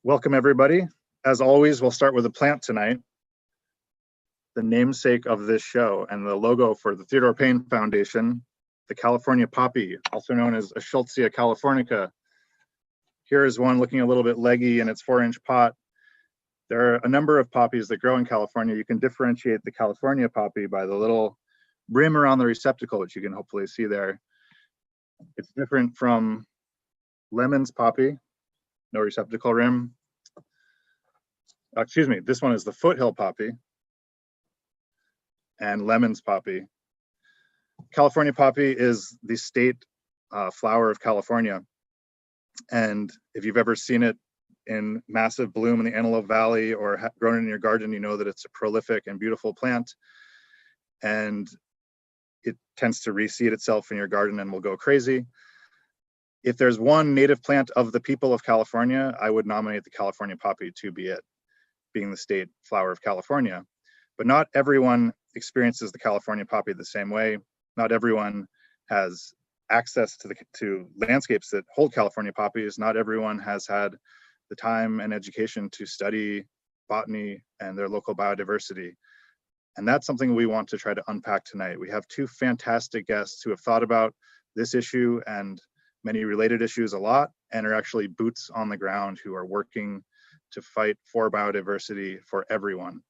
Welcome, everybody. As always, we'll start with a plant tonight, the namesake of this show and the logo for the Theodore Payne Foundation, the California poppy, also known as Schultzia californica. Here is one looking a little bit leggy in its 4-inch pot. There are a number of poppies that grow in California. You can differentiate the California poppy by the little rim around the receptacle, which you can hopefully see there. It's different from Lemon's poppy, no receptacle rim. Excuse me, this one is the Foothill poppy and Lemon's poppy. California poppy is the state flower of California. And if you've ever seen it in massive bloom in the Antelope Valley or grown in your garden, you know that it's a prolific and beautiful plant. And it tends to reseed itself in your garden and will go crazy. If there's one native plant of the people of California, I would nominate the California poppy to be it, being the state flower of California. But not everyone experiences the California poppy the same way. Not everyone has access to landscapes that hold California poppies. Not everyone has had the time and education to study botany and their local biodiversity. And that's something we want to try to unpack tonight. We have two fantastic guests who have thought about this issue and many related issues a lot and are actually boots on the ground who are working to fight for biodiversity for everyone.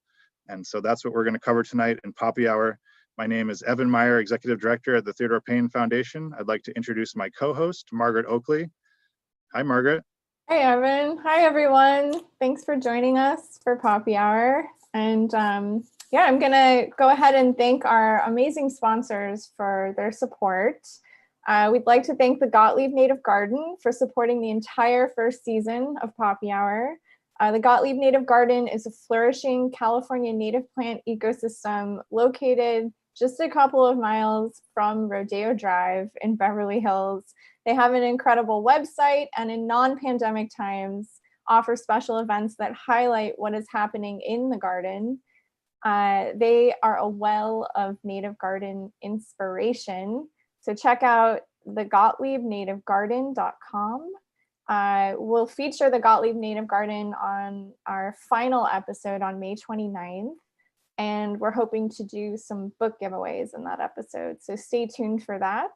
And so that's what we're going to cover tonight in Poppy Hour. My name is Evan Meyer, Executive Director at the Theodore Payne Foundation. I'd like to introduce my co-host, Margaret Oakley. Hi, Margaret. Hi, Evan. Hi, everyone. Thanks for joining us for Poppy Hour. And yeah, I'm going to go ahead and thank our amazing sponsors for their support. We'd like to thank the Gottlieb Native Garden for supporting the entire first season of Poppy Hour. The Gottlieb Native Garden is a flourishing California native plant ecosystem located just a couple of miles from Rodeo Drive in Beverly Hills. They have an incredible website and in non-pandemic times offer special events that highlight what is happening in the garden. They are a well of native garden inspiration. So check out the GottliebNativeGarden.com. We'll feature the Gottlieb Native Garden on our final episode on May 29th. And we're hoping to do some book giveaways in that episode. So stay tuned for that.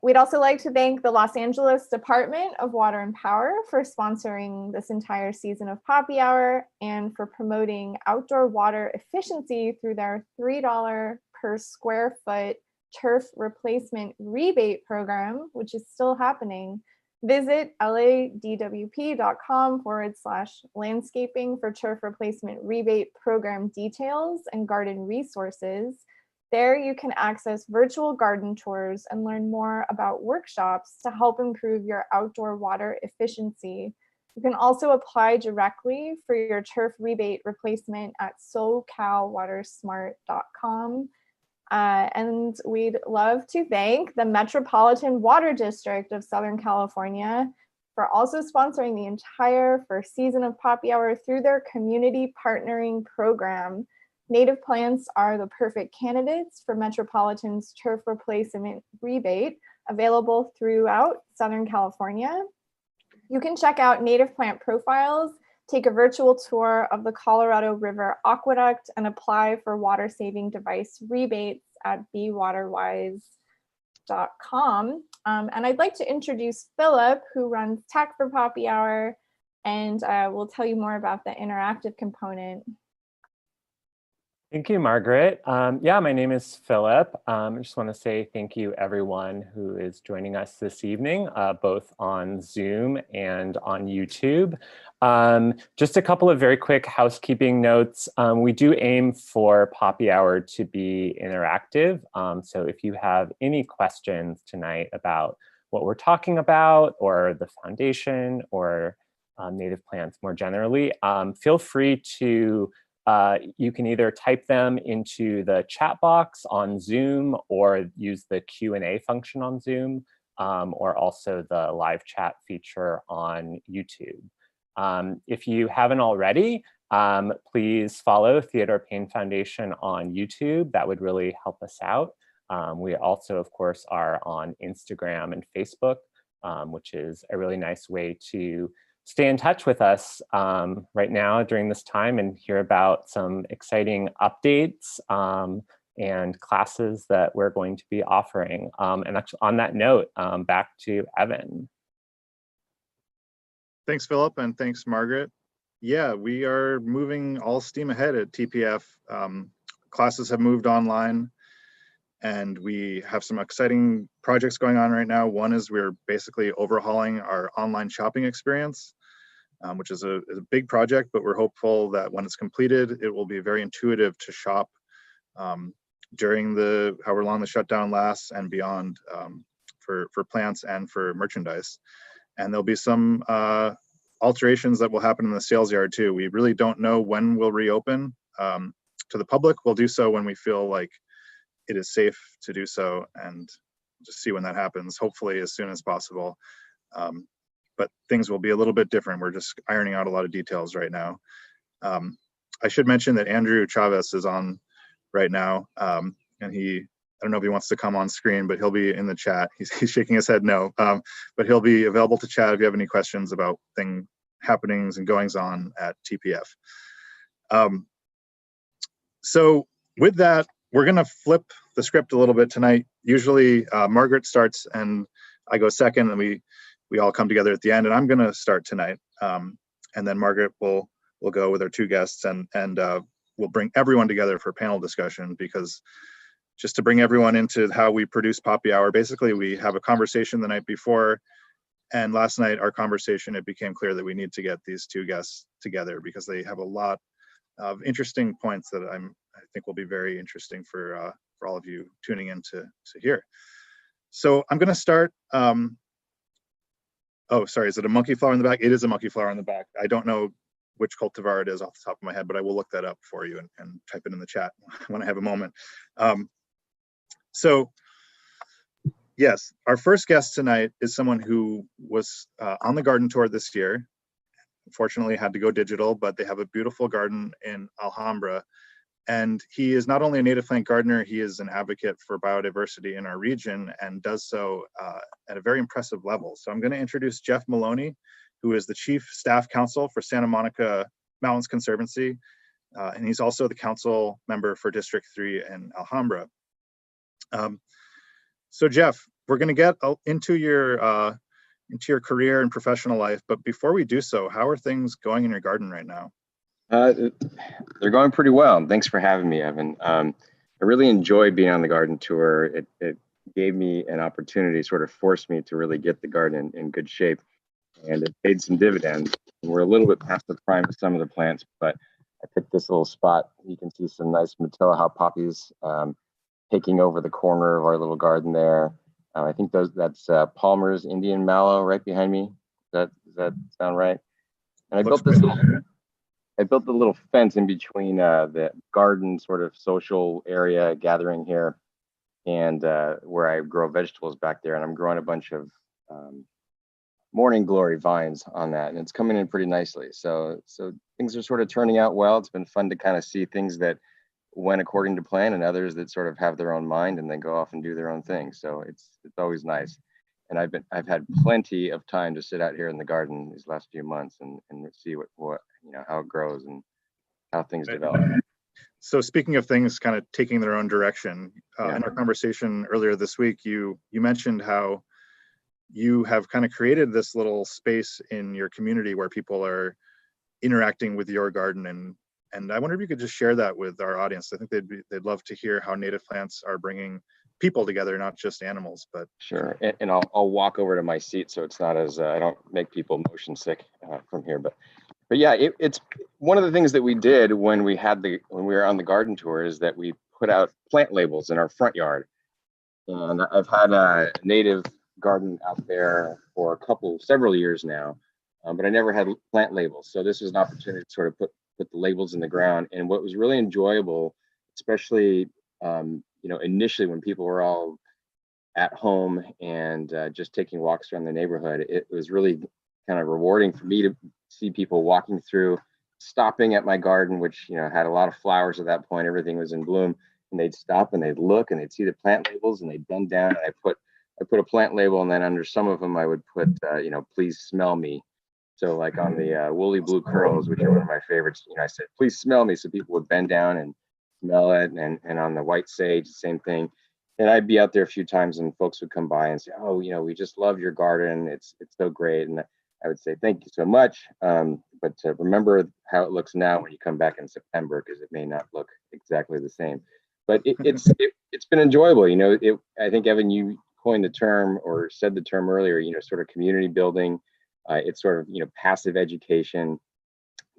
We'd also like to thank the Los Angeles Department of Water and Power for sponsoring this entire season of Poppy Hour and for promoting outdoor water efficiency through their $3 per square foot turf replacement rebate program, which is still happening. Visit ladwp.com/landscaping for turf replacement rebate program details and garden resources. There you can access virtual garden tours and learn more about workshops to help improve your outdoor water efficiency. You can also apply directly for your turf rebate replacement at SoCalWatersmart.com. And we'd love to thank the Metropolitan Water District of Southern California for also sponsoring the entire first season of Poppy Hour through their community partnering program. Native plants are the perfect candidates for Metropolitan's turf replacement rebate, available throughout Southern California. You can check out native plant profiles, take a virtual tour of the Colorado River Aqueduct, and apply for water-saving device rebates at bewaterwise.com. And I'd like to introduce Philip, who runs tech for Poppy Hour, and we'll tell you more about the interactive component. Thank you, Margaret. Yeah, my name is Philip. I just want to say thank you, everyone who is joining us this evening, both on Zoom and on YouTube. Just a couple of very quick housekeeping notes. We do aim for Poppy Hour to be interactive. So if you have any questions tonight about what we're talking about or the foundation or native plants more generally, feel free to you can either type them into the chat box on Zoom or use the Q&A function on Zoom, or also the live chat feature on YouTube. If you haven't already, please follow Theodore Payne Foundation on YouTube. That would really help us out. We also, of course, are on Instagram and Facebook, which is a really nice way to stay in touch with us right now during this time and hear about some exciting updates and classes that we're going to be offering. And actually, on that note, back to Evan. Thanks, Philip, and thanks, Margaret. Yeah, we are moving all steam ahead at TPF. Classes have moved online, and we have some exciting projects going on right now. One is we're basically overhauling our online shopping experience, which is a big project, but we're hopeful that when it's completed, it will be very intuitive to shop during however long the shutdown lasts and beyond, for plants and for merchandise. And there'll be some alterations that will happen in the sales yard too. We really don't know when we'll reopen to the public. We'll do so when we feel like it is safe to do so, and just see when that happens, hopefully as soon as possible. But things will be a little bit different. We're just ironing out a lot of details right now. I should mention that Andrew Chavez is on right now, and I don't know if he wants to come on screen, but he'll be in the chat. He's shaking his head no, but he'll be available to chat if you have any questions about happenings and goings on at TPF. So with that, we're gonna flip the script a little bit tonight. Usually Margaret starts and I go second, and we all come together at the end, and I'm gonna start tonight. And then Margaret will go with our two guests, and we'll bring everyone together for panel discussion, because just to bring everyone into how we produce Poppy Hour, basically we have a conversation the night before, and last night our conversation, it became clear that we need to get these two guests together because they have a lot of interesting points that I think will be very interesting for all of you tuning in to hear. So I'm gonna start, oh, sorry, is it a monkey flower in the back? It is a monkey flower in the back. I don't know which cultivar it is off the top of my head, but I will look that up for you and type it in the chat when I have a moment. So yes, our first guest tonight is someone who was on the garden tour this year. Unfortunately had to go digital, but they have a beautiful garden in Alhambra. And he is not only a native plant gardener, he is an advocate for biodiversity in our region, and does so at a very impressive level. So I'm going to introduce Jeff Maloney, who is the Chief Staff Counsel for Santa Monica Mountains Conservancy. And he's also the council member for District 3 in Alhambra. So Jeff, we're going to get into your career and professional life, but before we do so, how are things going in your garden right now? They're going pretty well. Thanks for having me, Evan. I really enjoyed being on the garden tour. It gave me an opportunity, sort of forced me to really get the garden in good shape, and it paid some dividends. We're a little bit past the prime of some of the plants, but I picked this little spot. You can see some nice Matilla poppies taking over the corner of our little garden there. I think that's Palmer's Indian Mallow right behind me. Does that sound right? And I built the little fence in between the garden sort of social area gathering here and where I grow vegetables back there. And I'm growing a bunch of morning glory vines on that, and it's coming in pretty nicely. So things are sort of turning out well. It's been fun to kind of see things that went according to plan and others that sort of have their own mind and then go off and do their own thing. So it's always nice. And I've had plenty of time to sit out here in the garden these last few months and see what how it grows and how things develop. So speaking of things kind of taking their own direction, Yeah. in our conversation earlier this week, you mentioned how you have kind of created this little space in your community where people are interacting with your garden, and I wonder if you could just share that with our audience. I think they'd love to hear how native plants are bringing people together, not just animals. But sure, and I'll walk over to my seat so it's not as I don't make people motion sick from here. But yeah, it's one of the things that we did when we were on the garden tour is that we put out plant labels in our front yard, and I've had a native garden out there for several years now, but I never had plant labels. So this was an opportunity to sort of put the labels in the ground. And what was really enjoyable, especially initially when people were all at home and just taking walks around the neighborhood, it was really kind of rewarding for me to see people walking through, stopping at my garden, which had a lot of flowers at that point. Everything was in bloom, and they'd stop and they'd look and they'd see the plant labels and they'd bend down. And I put a plant label, and then under some of them I would put please smell me. So like on the woolly blue curls, which are one of my favorites, I said, please smell me. So people would bend down and smell it. And on the white sage, same thing. And I'd be out there a few times and folks would come by and say, oh, we just love your garden. It's so great. And I would say, thank you so much. But remember how it looks now when you come back in September, because it may not look exactly the same. But it's been enjoyable. I think, Evan, you coined the term or said the term earlier, sort of community building. It's sort of, passive education,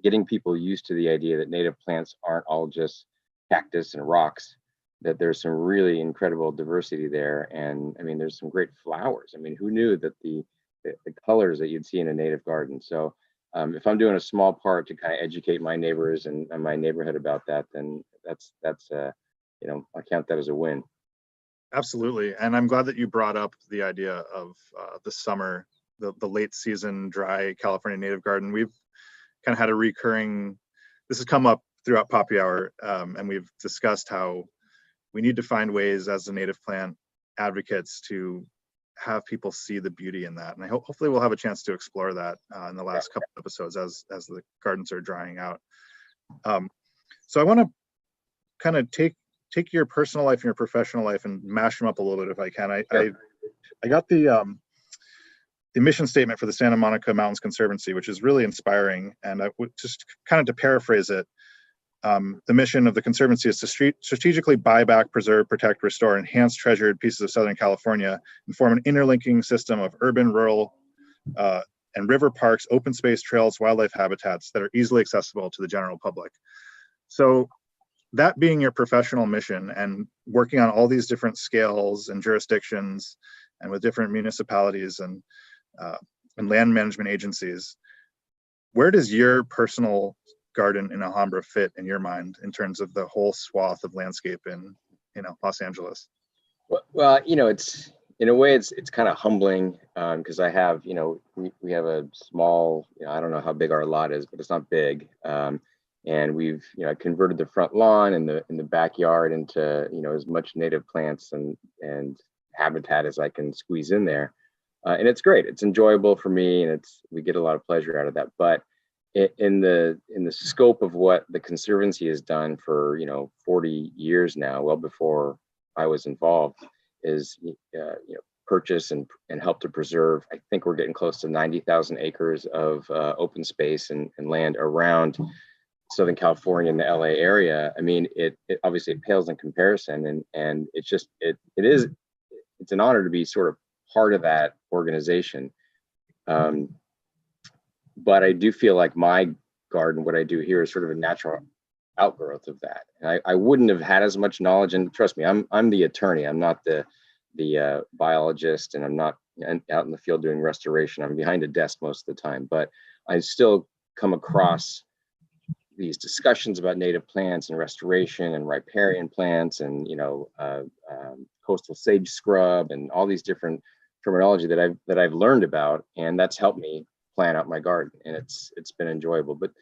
getting people used to the idea that native plants aren't all just cactus and rocks, that there's some really incredible diversity there. And I mean, there's some great flowers. I mean, who knew that the colors that you'd see in a native garden? So if I'm doing a small part to kind of educate my neighbors and my neighborhood about that, then that's I count that as a win. Absolutely. And I'm glad that you brought up the idea of the summer, the late season dry California native garden. We've kind of had a recurring, this has come up throughout Poppy Hour, and we've discussed how we need to find ways as the native plant advocates to have people see the beauty in that. And hopefully we'll have a chance to explore that in the last couple episodes as the gardens are drying out. So I want to kind of take your personal life and your professional life and mash them up a little bit if I can. I got the mission statement for the Santa Monica Mountains Conservancy, which is really inspiring. And I would just kind of to paraphrase it, the mission of the Conservancy is to strategically buy back, preserve, protect, restore, enhance treasured pieces of Southern California and form an interlinking system of urban, rural, and river parks, open space trails, wildlife habitats that are easily accessible to the general public. So that being your professional mission and working on all these different scales and jurisdictions and with different municipalities and land management agencies, where does your personal garden in Alhambra fit in your mind in terms of the whole swath of landscape in Los Angeles? Well, it's in a way it's kind of humbling because I have we have a small, I don't know how big our lot is, but it's not big. And we've converted the front lawn and the backyard into as much native plants and habitat as I can squeeze in there, and it's great. It's enjoyable for me, and we get a lot of pleasure out of that. But in the scope of what the Conservancy has done for 40 years now, well before I was involved, is purchase and help to preserve. I think we're getting close to 90,000 acres of open space and land around Southern California and the LA area. I mean, it obviously pales in comparison, and it's an honor to be sort of part of that organization. But I do feel like my garden, what I do here, is sort of a natural outgrowth of that. And I wouldn't have had as much knowledge. And trust me, I'm the attorney. I'm not the biologist, and I'm not out in the field doing restoration. I'm behind a desk most of the time. But I still come across these discussions about native plants and restoration and riparian plants and coastal sage scrub and all these different terminology that I've learned about, and that's helped me plan out my garden, and it's been enjoyable. But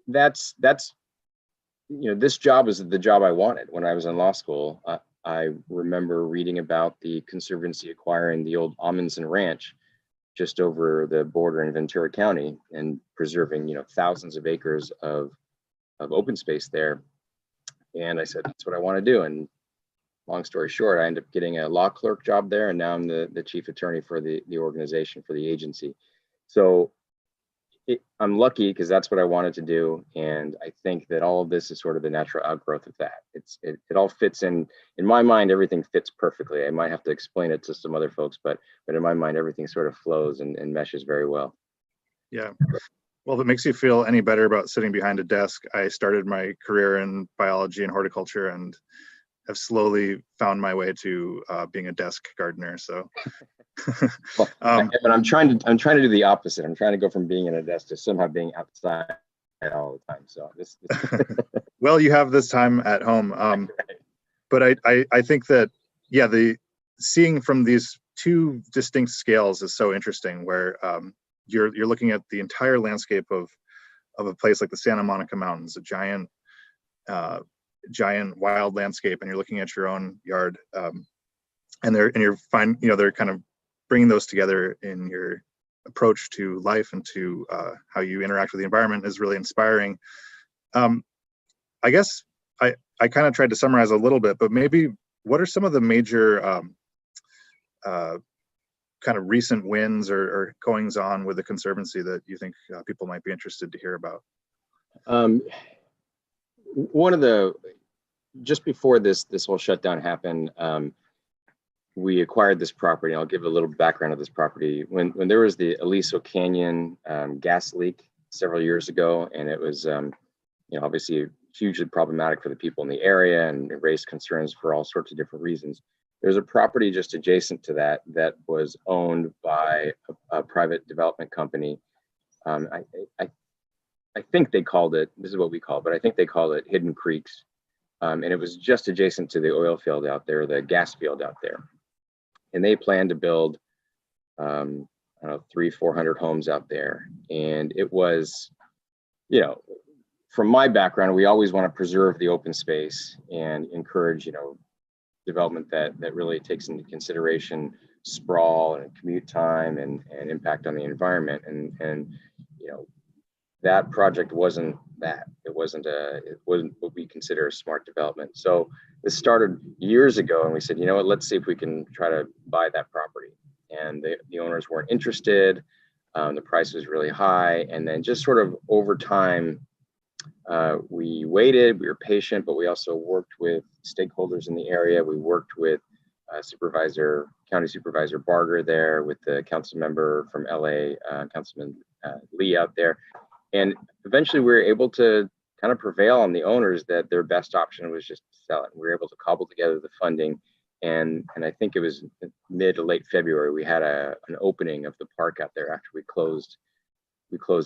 that's this job is the job I wanted when I was in law school. I remember reading about the Conservancy acquiring the old Amundsen Ranch just over the border in Ventura County and preserving thousands of acres of open space there. And I said, that's what I want to do. And long story short, I ended up getting a law clerk job there, and now I'm the chief attorney for the organization, for the agency. So I'm lucky because that's what I wanted to do, and I think that all of this is sort of the natural outgrowth of that. It all fits in my mind. Everything fits perfectly. I might have to explain it to some other folks, but in my mind, everything sort of flows and meshes very well. Yeah. Well, if it makes you feel any better about sitting behind a desk, I started my career in biology and horticulture, and have slowly found my way to being a desk gardener. So, but I'm trying to do the opposite. I'm trying to go from being in a desk to somehow being outside all the time. So this well, you have this time at home. Right. But I think that the seeing from these two distinct scales is so interesting. Where you're looking at the entire landscape of a place like the Santa Monica Mountains, a giant wild landscape, and you're looking at your own yard, and they're kind of bringing those together in your approach to life and to how you interact with the environment is really inspiring. I guess I kind of tried to summarize a little bit, but maybe what are some of the major kind of recent wins or goings on with the Conservancy that you think people might be interested to hear about? Just before this whole shutdown happened, we acquired this property. I'll give a little background of this property. When there was the Aliso Canyon gas leak several years ago, and it was obviously hugely problematic for the people in the area, and it raised concerns for all sorts of different reasons. There's a property just adjacent to that was owned by a private development company. I think they called it, this is what we call it, but I think they called it Hidden Creeks. And it was just adjacent to the oil field out there, the gas field out there. And they planned to build, 300-400 homes out there. And it was, from my background, we always want to preserve the open space and encourage, development that really takes into consideration sprawl and commute time and impact on the environment. And that project wasn't that. It wasn't what we consider a smart development. So this started years ago, and we said, you know what, let's see if we can try to buy that property. And the owners weren't interested. The price was really high. And then just sort of over time, we waited, we were patient, but we also worked with stakeholders in the area. We worked with County Supervisor Barger there, with the council member from LA, Councilman Lee out there. And eventually we were able to kind of prevail on the owners that their best option was just to sell it. We were able to cobble together the funding. And I think it was mid to late February, we had an opening of the park out there after we closed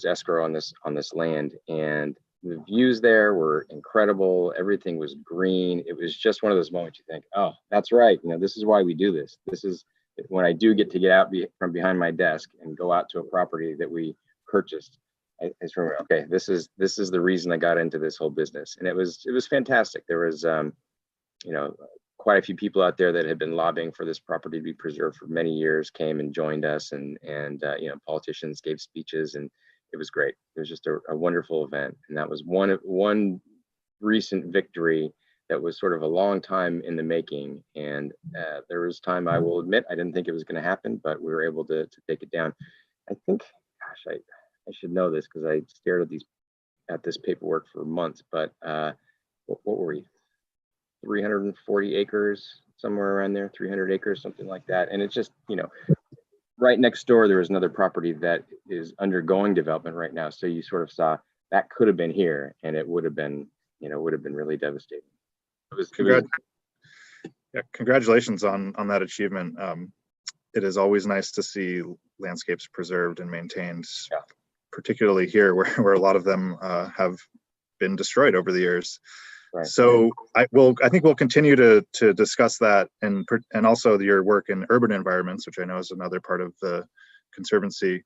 escrow on this land. And the views there were incredible. Everything was green. It was just one of those moments you think, oh, that's right. This is why we do this. This is when I do get to get out from behind my desk and go out to a property that we purchased. I just remember, okay, this is the reason I got into this whole business. And it was fantastic. There was, quite a few people out there that had been lobbying for this property to be preserved for many years, came and joined us, and politicians gave speeches, and it was great. It was just a wonderful event. And that was one recent victory that was sort of a long time in the making. And there was time, I will admit, I didn't think it was going to happen, but we were able to take it down. I think, gosh, I should know this because I stared at this paperwork for months, but what were we? 340 acres, somewhere around there, 300 acres, something like that. And it's just, right next door, there was another property that is undergoing development right now. So you sort of saw that could have been here, and it would have been really devastating. Congratulations on that achievement. It is always nice to see landscapes preserved and maintained, particularly here where a lot of them have been destroyed over the years. Right. So I think we'll continue to discuss that, and also your work in urban environments, which I know is another part of the Conservancy.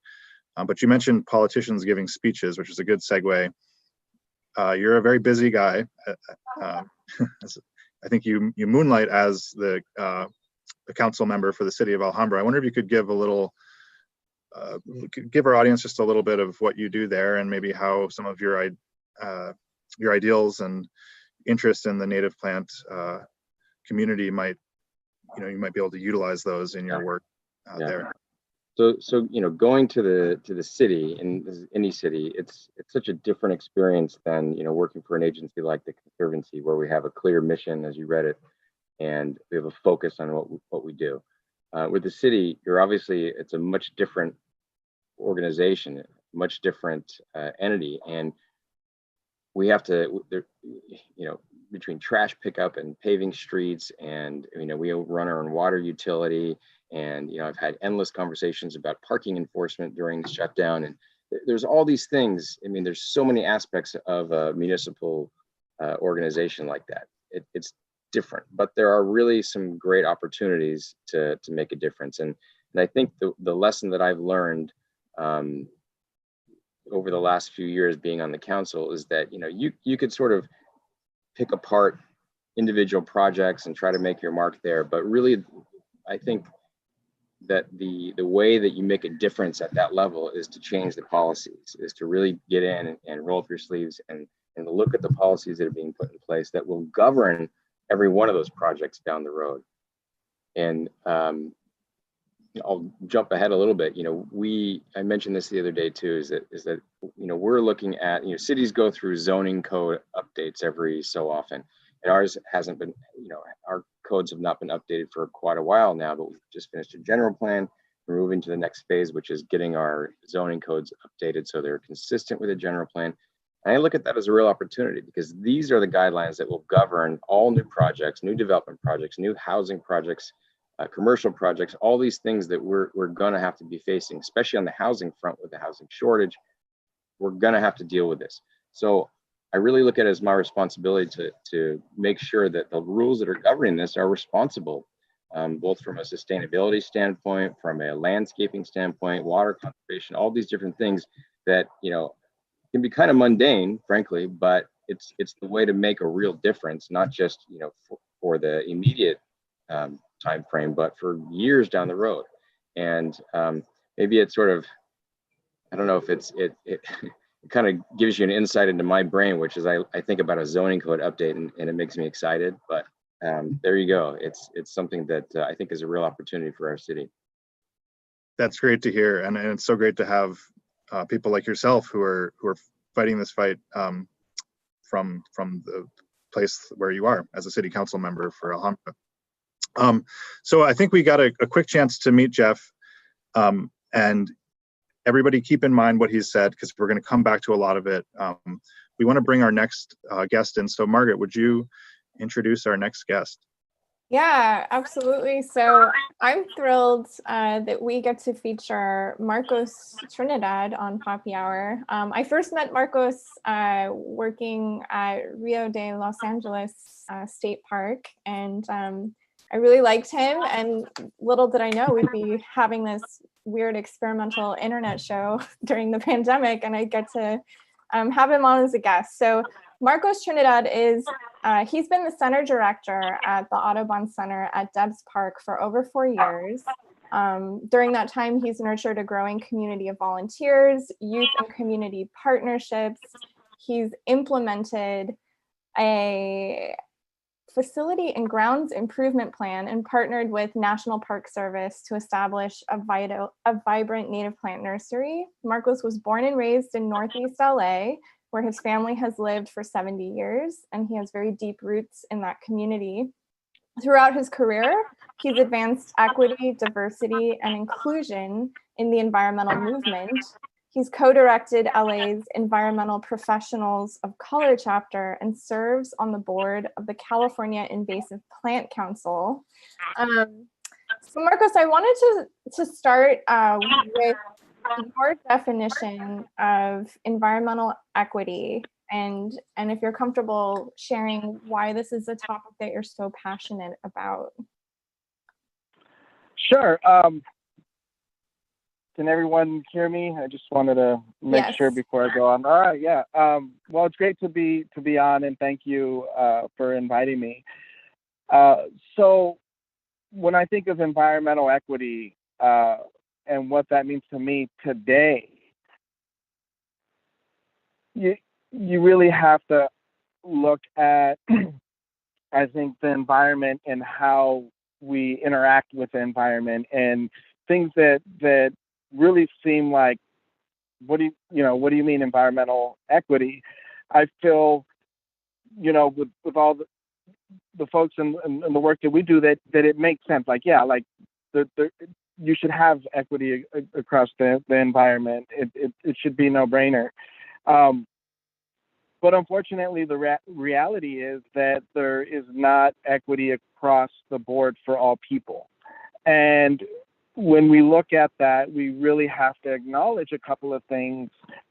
But you mentioned politicians giving speeches, which is a good segue. You're a very busy guy. I think you moonlight as the council member for the city of Alhambra. I wonder if you could give give our audience just a little bit of what you do there, and maybe how some of your ideals and interest in the native plant community you might be able to utilize those in your work there. So going to the city, in any city, it's such a different experience than working for an agency like the Conservancy, where we have a clear mission, as you read it, and we have a focus on what we do. With the city, it's a much different organization, much different entity, and we have to, between trash pickup and paving streets, and we run our own water utility, and I've had endless conversations about parking enforcement during the shutdown, and there's all these things. There's so many aspects of a municipal organization like that. It's different, but there are really some great opportunities to make a difference, and I think the lesson that I've learned over the last few years being on the council is that you could sort of pick apart individual projects and try to make your mark there, but really I think that the way that you make a difference at that level is to change the policies, is to really get in and roll up your sleeves and look at the policies that are being put in place that will govern every one of those projects down the road. And I'll jump ahead a little bit. I mentioned this the other day too, is that we're looking at, cities go through zoning code updates every so often, and ours hasn't been, our codes have not been updated for quite a while now, but we've just finished a general plan. We're moving to the next phase, which is getting our zoning codes updated so they're consistent with the general plan. And I look at that as a real opportunity, because these are the guidelines that will govern all new projects, new development projects, new housing projects, commercial projects, all these things that we're going to have to be facing, especially on the housing front with the housing shortage. We're going to have to deal with this. So I really look at it as my responsibility to make sure that the rules that are governing this are responsible, both from a sustainability standpoint, from a landscaping standpoint, water conservation, all these different things that, can be kind of mundane, frankly, but it's the way to make a real difference, not just, for the immediate time frame, but for years down the road. And maybe it's sort of, I don't know if it kind of gives you an insight into my brain, which is I think about a zoning code update and it makes me excited. But there you go. It's something that I think is a real opportunity for our city. That's great to hear, and it's so great to have people like yourself who are fighting this fight from the place where you are as a city council member for Alhambra. So I think we got a quick chance to meet Jeff, and everybody keep in mind what he said, because we're going to come back to a lot of it. We want to bring our next guest in. So Margaret, would you introduce our next guest? Yeah, absolutely. So I'm thrilled that we get to feature Marcos Trinidad on Poppy Hour. I first met Marcos working at Rio de Los Angeles State Park, and I really liked him. And little did I know we'd be having this weird experimental internet show during the pandemic, and I get to have him on as a guest. So Marcos Trinidad is, he's been the center director at the Audubon Center at Debs Park for over 4 years. During that time, he's nurtured a growing community of volunteers, youth and community partnerships. He's implemented a facility and grounds improvement plan and partnered with National Park Service to establish a vibrant native plant nursery. Marcos was born and raised in Northeast LA, where his family has lived for 70 years, and he has very deep roots in that community. Throughout his career, he's advanced equity, diversity, and inclusion in the environmental movement. He's co-directed LA's Environmental Professionals of Color chapter and serves on the board of the California Invasive Plant Council. So Marcos, I wanted to start with your definition of environmental equity, and if you're comfortable sharing why this is a topic that you're so passionate about. Sure. Can everyone hear me? I just wanted to make sure before I go on. All right, yeah. Well, it's great to be on, and thank you for inviting me. So when I think of environmental equity and what that means to me today, you really have to look at, I think, the environment and how we interact with the environment, and things that really seem like, what do you mean environmental equity? I feel, with all the folks and the work that we do, that it makes sense. Like, yeah, like you should have equity across the environment. It should be no brainer. But unfortunately, the reality is that there is not equity across the board for all people. And when we look at that, we really have to acknowledge a couple of things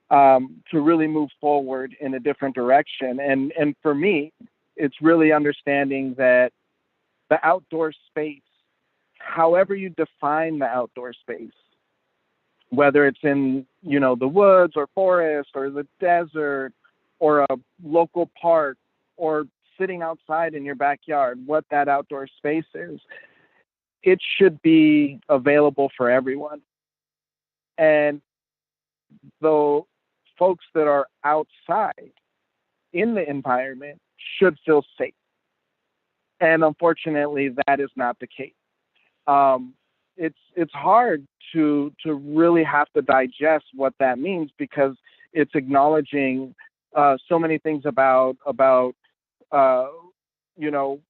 to really move forward in a different direction. And for me, it's really understanding that the outdoor space, however you define the outdoor space, whether it's in, the woods or forest or the desert or a local park or sitting outside in your backyard, what that outdoor space is, it should be available for everyone. And the folks that are outside in the environment should feel safe. And unfortunately, that is not the case. It's hard to really have to digest what that means, because it's acknowledging so many things about the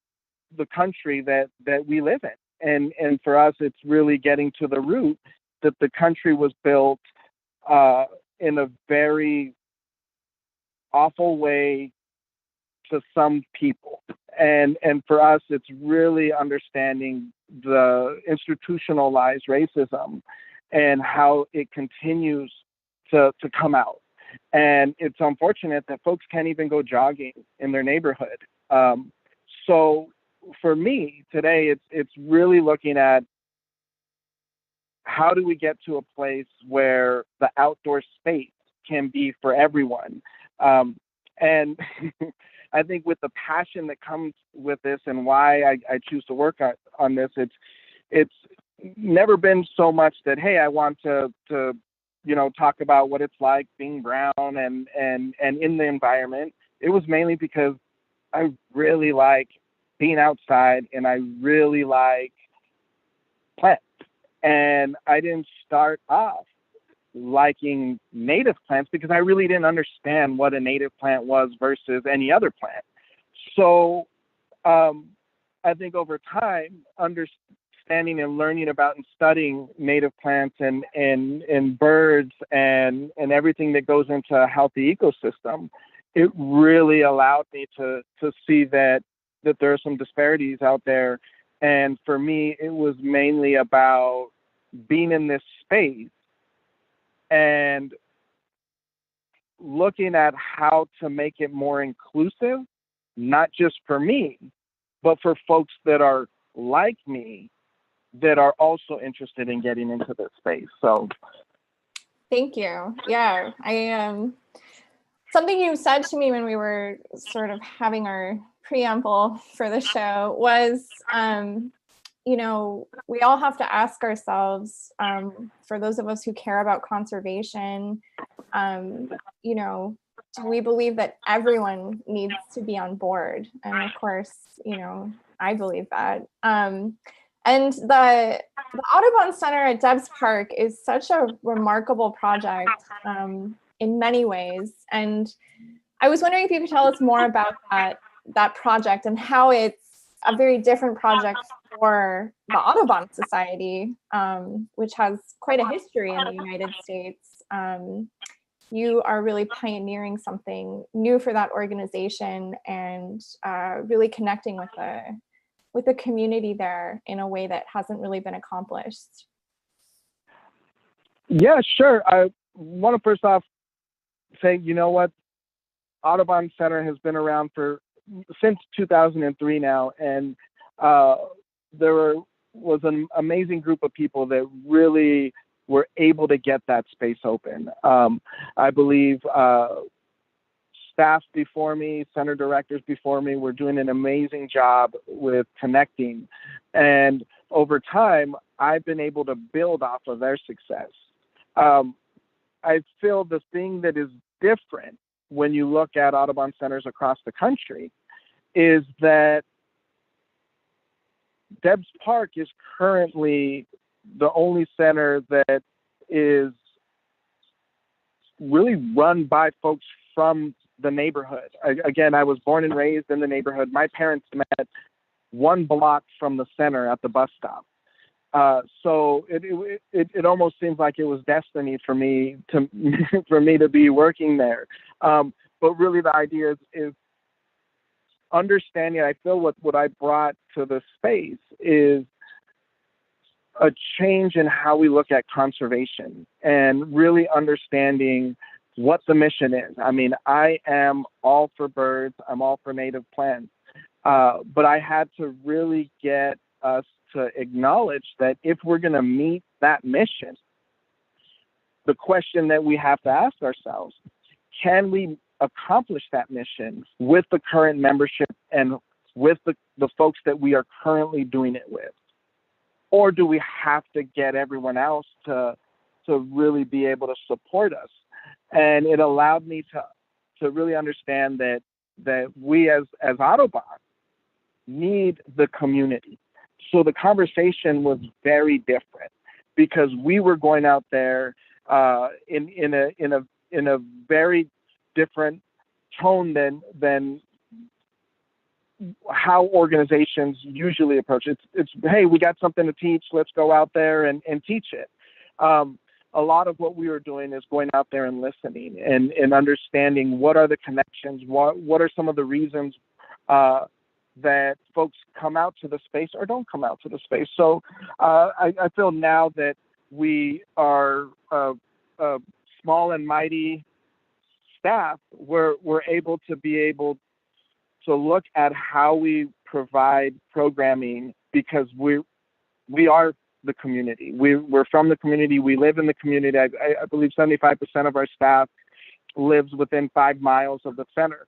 country that we live in. And for us, it's really getting to the root that the country was built in a very awful way to some people. And for us, it's really understanding the institutionalized racism and how it continues to come out. And it's unfortunate that folks can't even go jogging in their neighborhood. So for me today, it's really looking at how do we get to a place where the outdoor space can be for everyone. And I think with the passion that comes with this and why I choose to work on this, it's never been so much that, hey, I want to talk about what it's like being brown and in the environment. It was mainly because I really like being outside and I really like plants. And I didn't start off liking native plants because I really didn't understand what a native plant was versus any other plant. So I think over time, understanding and learning about and studying native plants and birds and everything that goes into a healthy ecosystem, it really allowed me to see that there are some disparities out there. And for me, it was mainly about being in this space and looking at how to make it more inclusive, not just for me, but for folks that are like me, that are also interested in getting into this space. So thank you. Yeah, something you said to me when we were sort of having our preamble for the show was, we all have to ask ourselves, for those of us who care about conservation, do we believe that everyone needs to be on board? And of course, I believe that. And the Audubon Center at Debs Park is such a remarkable project in many ways. And I was wondering if you could tell us more about that project and how it's a very different project for the Audubon Society, which has quite a history in the United States. You are really pioneering something new for that organization and really connecting with the community there in a way that hasn't really been accomplished. Yeah, sure. I want to first off say, Audubon Center has been around since 2003 now, and there was an amazing group of people that really were able to get that space open. I believe staff before me, center directors before me were doing an amazing job with connecting. And over time, I've been able to build off of their success. I feel the thing that is different when you look at Audubon centers across the country is that Debs Park is currently the only center that is really run by folks from the neighborhood. Again, I was born and raised in the neighborhood. My parents met 1 block from the center at the bus stop. So it almost seems like it was destiny for me to be working there. But really the idea is understanding. I feel what I brought to the space is a change in how we look at conservation and really understanding what the mission is. I mean, I am all for birds. I'm all for native plants. But I had to really get us to acknowledge that if we're going to meet that mission, the question that we have to ask ourselves, can we accomplish that mission with the current membership and with the folks that we are currently doing it with? or do we have to get everyone else to really be able to support us? And it allowed me to really understand that we as Audubon need the community. So the conversation was very different because we were going out there in a very different tone than how organizations usually approach it. It's hey, we got something to teach, let's go out there and teach it. A lot of what we were doing is going out there and listening and understanding what are the connections, what are some of the reasons that folks come out to the space or don't come out to the space. So I feel now that we are a small and mighty staff, we're able to look at how we provide programming because we are the community. We're from the community. We live in the community. I believe 75% of our staff lives within 5 miles of the center.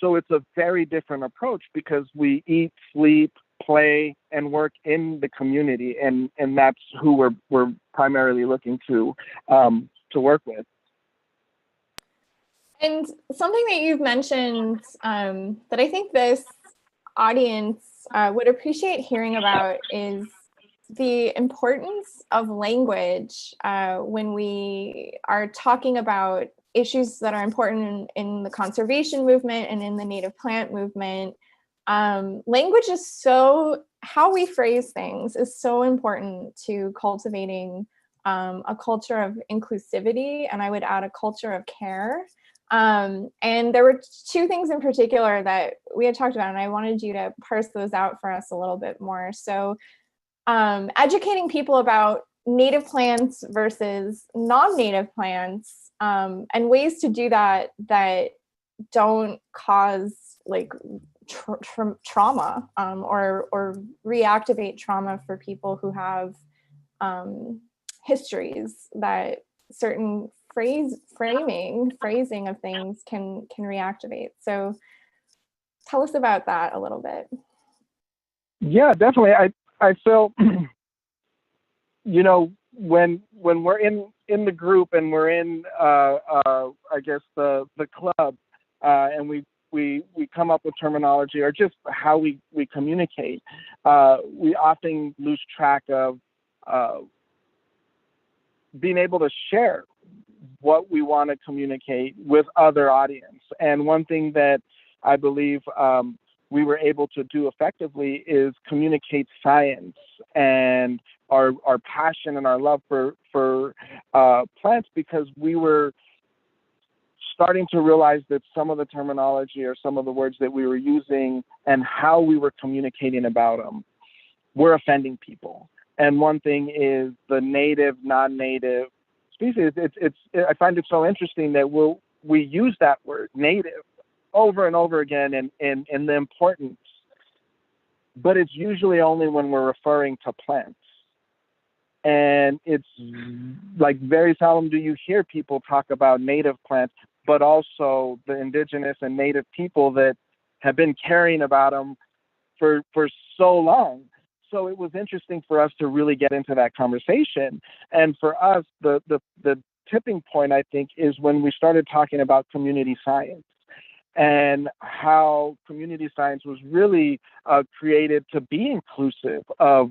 So it's a very different approach because we eat, sleep, play, and work in the community, and that's who we're primarily looking to work with. And something that you've mentioned that I think this audience would appreciate hearing about is the importance of language when we are talking about issues that are important in the conservation movement and in the native plant movement. Language is how we phrase things is so important to cultivating a culture of inclusivity, and I would add a culture of care. And there were 2 things in particular that we had talked about, and I wanted you to parse those out for us a little bit more. So educating people about native plants versus non-native plants, and ways to do that don't cause like trauma or reactivate trauma for people who have histories that certain phrasing of things can reactivate. So tell us about that a little bit. Yeah, definitely. I feel, when we're in the group and we're in, I guess the club, and we come up with terminology or just how we communicate, we often lose track of being able to share what we want to communicate with other audience. And one thing that I believe we were able to do effectively is communicate science and our passion and our love for plants, because we were starting to realize that some of the terminology or some of the words that we were using and how we were communicating about them were offending people. And one thing is the native, non-native species. I find it so interesting that we use that word native over and over again and the importance, but it's usually only when we're referring to plants. And it's like very seldom do you hear people talk about native plants, but also the indigenous and native people that have been caring about them for so long. So it was interesting for us to really get into that conversation. And for us, the tipping point, I think, is when we started talking about community science and how community science was really created to be inclusive of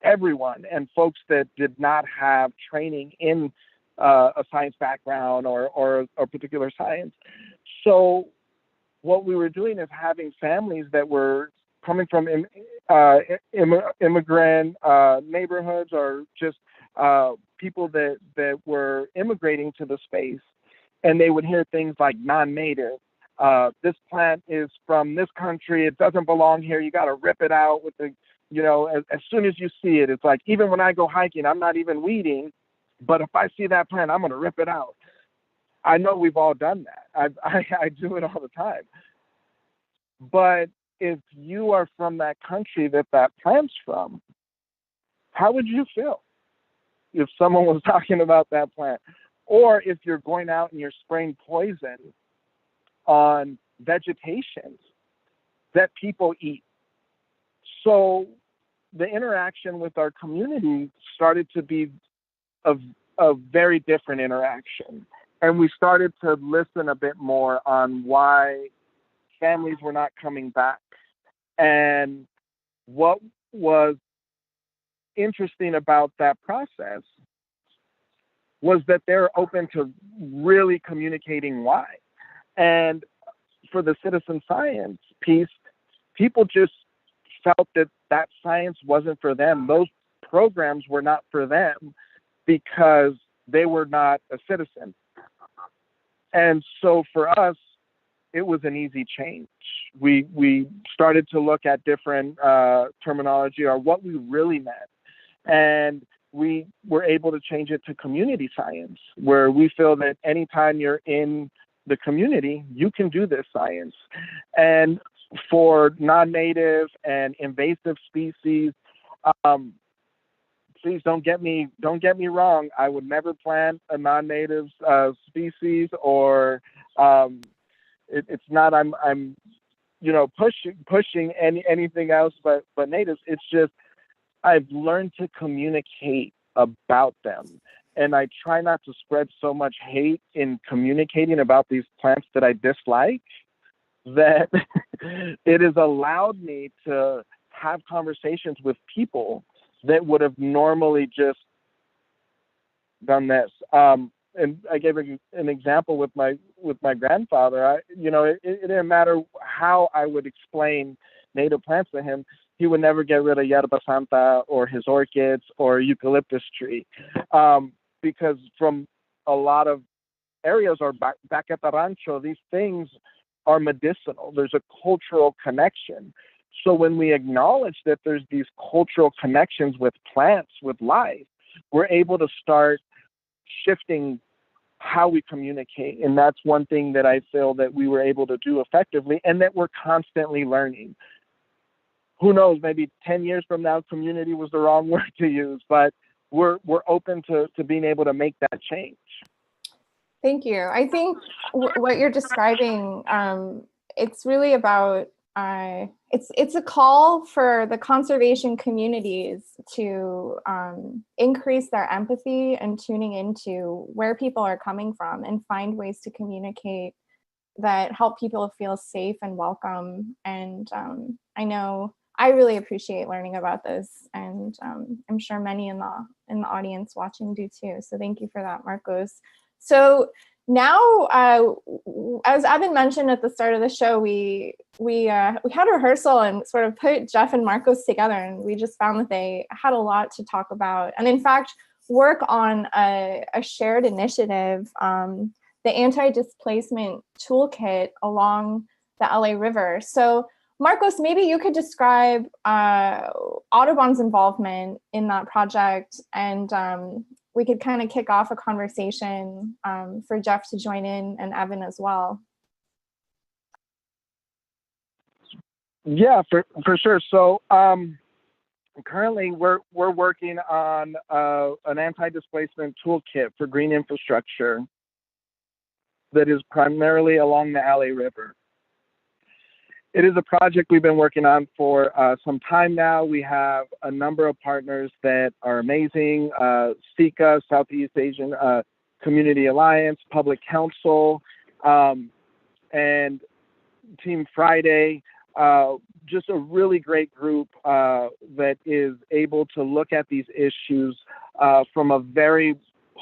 everyone and folks that did not have training in a science background or a particular science. So what we were doing is having families that were coming from immigrant neighborhoods or just people that were immigrating to the space, and they would hear things like non-native. This plant is from this country. It doesn't belong here. You got to rip it out with the, as soon as you see it, it's like, even when I go hiking, I'm not even weeding, but if I see that plant, I'm going to rip it out. I know we've all done that. I do it all the time. But if you are from that country that plant's from, how would you feel if someone was talking about that plant? Or if you're going out and you're spraying poison on vegetation that people eat. So the interaction with our community started to be a very different interaction. And we started to listen a bit more on why families were not coming back. And what was interesting about that process was that they're open to really communicating why. And for the citizen science piece, people just felt that that science wasn't for them. Those programs were not for them because they were not a citizen. And so for us, it was an easy change. We started to look at different terminology or what we really meant. And we were able to change it to community science, where we feel that anytime you're in the community, you can do this science. And for non-native and invasive species, please don't get me wrong. I would never plant a non-native species, or it's not I'm pushing anything else but natives. It's just I've learned to communicate about them, and I try not to spread so much hate in communicating about these plants that I dislike, that it has allowed me to have conversations with people that would have normally just done this. And I gave an example with my grandfather. It didn't matter how I would explain native plants to him. He would never get rid of yerba santa or his orchids or eucalyptus tree, because from a lot of areas or back at the rancho, these things are medicinal. There's a cultural connection. So when we acknowledge that there's these cultural connections with plants, with life, we're able to start shifting how we communicate. And that's one thing that I feel that we were able to do effectively, and that we're constantly learning. Who knows, maybe 10 years from now, community was the wrong word to use, but we're open to being able to make that change. Thank you. I think what you're describing, it's really about, it's a call for the conservation communities to increase their empathy and tuning into where people are coming from and find ways to communicate that help people feel safe and welcome. And I know I really appreciate learning about this, and I'm sure many in the audience watching do too. So thank you for that, Marcos. So now, as Evan mentioned at the start of the show, we had a rehearsal and sort of put Jeff and Marcos together, and we just found that they had a lot to talk about, and in fact, work on a shared initiative, the Anti-displacement toolkit along the LA River. So Marcos, maybe you could describe Audubon's involvement in that project, and we could kind of kick off a conversation for Jeff to join in, and Evan as well. Yeah, for sure. So currently we're working on an anti-displacement toolkit for green infrastructure that is primarily along the LA River. It is a project we've been working on for some time now. We have a number of partners that are amazing. SICA, Southeast Asian Community Alliance, Public Council, and Team Friday. Just a really great group that is able to look at these issues from a very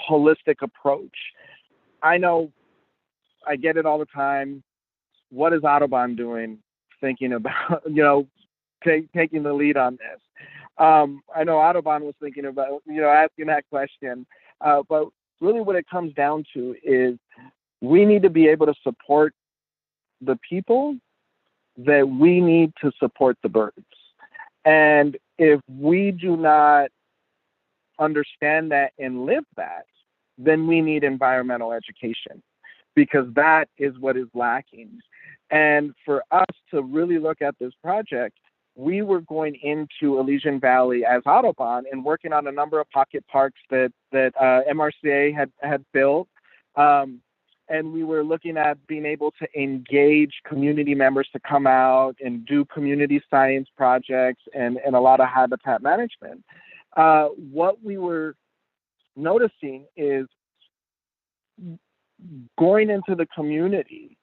holistic approach. I know I get it all the time. What is Audubon doing? Thinking about, taking the lead on this. I know Audubon was thinking about, asking that question. But really what it comes down to is we need to be able to support the people that we need to support the birds. And if we do not understand that and live that, then we need environmental education, because that is what is lacking. And for us to really look at this project, we were going into Elysian Valley as Audubon and working on a number of pocket parks that MRCA had built. and we were looking at being able to engage community members to come out and do community science projects and a lot of habitat management. What we were noticing is going into the community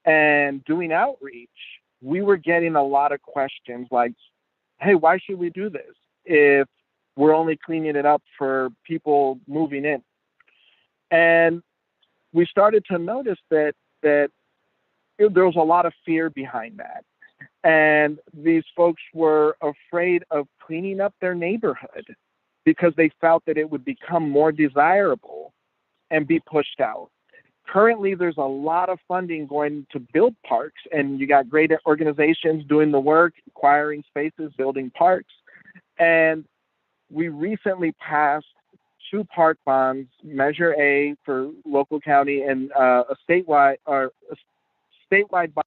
and doing outreach, we were getting a lot of questions like, hey, why should we do this if we're only cleaning it up for people moving in? And we started to notice that there was a lot of fear behind that. And these folks were afraid of cleaning up their neighborhood because they felt that it would become more desirable and be pushed out. Currently, there's a lot of funding going to build parks, and you got great organizations doing the work, acquiring spaces, building parks. And we recently passed 2 park bonds, Measure A for local county and a statewide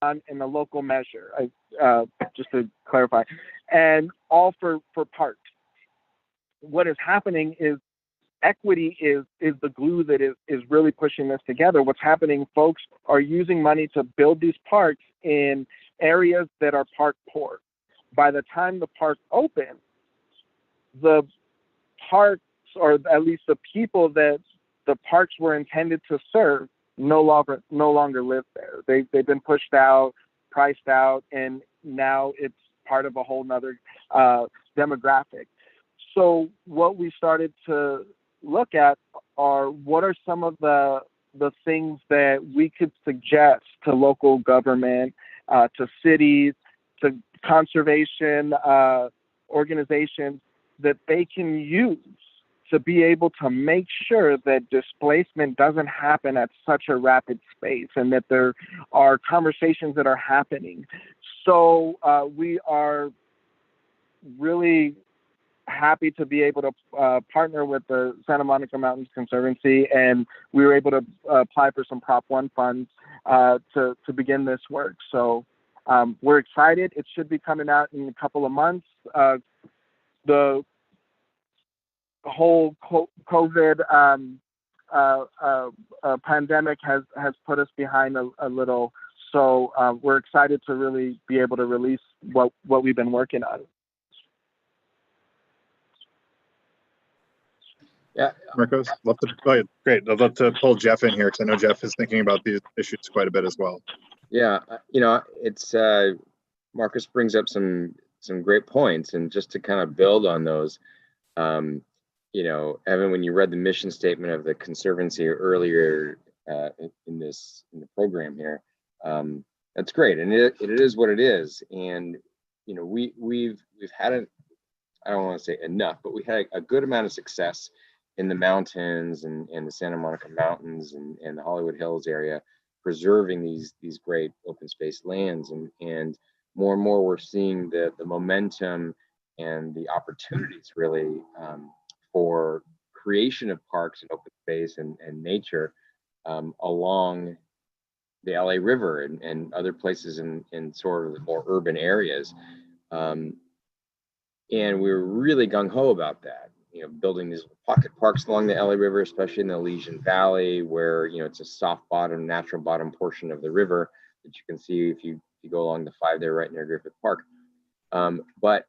bond and a local measure, just to clarify, and all for parks. What is happening is equity is the glue that is really pushing this together. What's happening, folks are using money to build these parks in areas that are park poor. By the time the park opens, the parks, or at least the people that the parks were intended to serve, no longer live there. They've been pushed out, priced out, and now it's part of a whole nother demographic. So what we started to look at are what are some of the things that we could suggest to local government, to cities, to conservation organizations that they can use to be able to make sure that displacement doesn't happen at such a rapid pace, and that there are conversations that are happening. So we are really happy to be able to partner with the Santa Monica Mountains Conservancy, and we were able to apply for some Prop 1 funds to begin this work. So we're excited. It should be coming out in a couple of months. The whole COVID pandemic has put us behind a little. So we're excited to really be able to release what we've been working on. Yeah, Marcos, love to, oh, yeah, great. I'd love to pull Jeff in here because I know Jeff is thinking about these issues quite a bit as well. yeah. It's Marcus brings up some great points, and just to kind of build on those, Evan, when you read the mission statement of the Conservancy earlier in the program here, that's great, and it is what it is. And we've had I don't want to say enough, but we had a good amount of success in the mountains and the Santa Monica Mountains and the Hollywood Hills area, preserving these great open space lands, and more and more we're seeing the momentum and the opportunities really for creation of parks and open space and nature along the LA River and other places in sort of the more urban areas. And we were really gung-ho about that, building these pocket parks along the LA River, especially in the Elysian Valley, where it's a soft bottom, natural bottom portion of the river that you can see if you go along the 5 there right near Griffith Park. But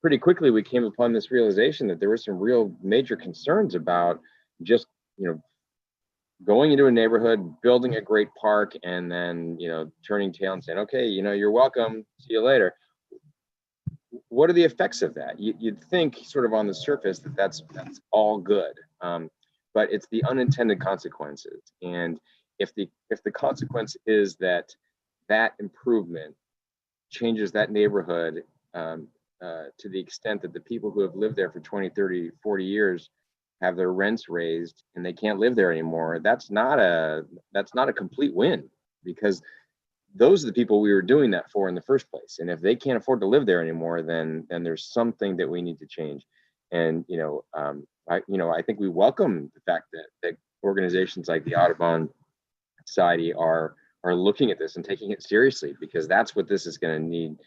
pretty quickly we came upon this realization that there were some real major concerns about just going into a neighborhood, building a great park, and then turning tail and saying, okay, you're welcome, see you later. What are the effects of that? You'd think sort of on the surface that that's all good, but it's the unintended consequences. And if the consequence is that improvement changes that neighborhood to the extent that the people who have lived there for 20, 30, 40 years have their rents raised and they can't live there anymore, that's not a complete win, because those are the people we were doing that for in the first place. And if they can't afford to live there anymore, then there's something that we need to change. And I think we welcome the fact that organizations like the Audubon Society are looking at this and taking it seriously, because that's what this is going to need.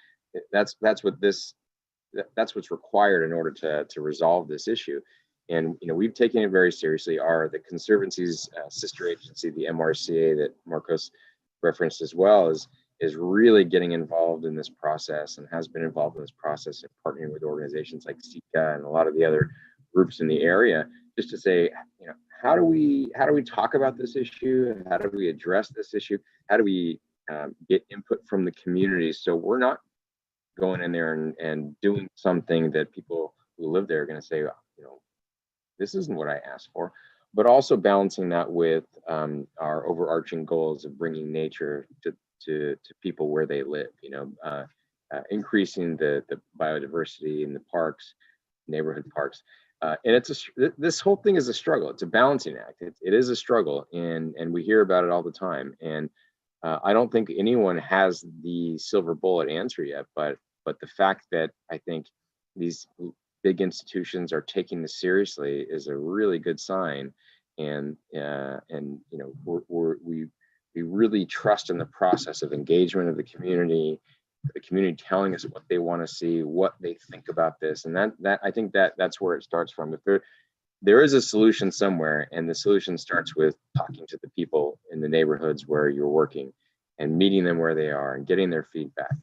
That's what's required in order to resolve this issue. And we've taken it very seriously. The Conservancy's sister agency, the MRCA, that Marcos referenced as well, is really getting involved in this process and has been involved in this process and partnering with organizations like SICA and a lot of the other groups in the area, just to say, how do we talk about this issue? How do we address this issue? How do we get input from the community, so we're not going in there and doing something that people who live there are going to say, this isn't what I asked for, but also balancing that with our overarching goals of bringing nature to people where they live, increasing the biodiversity in the parks, neighborhood parks. And this whole thing is a struggle. It's a balancing act. It is a struggle, and we hear about it all the time. And I don't think anyone has the silver bullet answer yet, but the fact that I think these big institutions are taking this seriously is a really good sign. And we really trust in the process of engagement of the community telling us what they want to see, what they think about this. And that I think that's where it starts from. If there is a solution somewhere, and the solution starts with talking to the people in the neighborhoods where you're working and meeting them where they are and getting their feedback.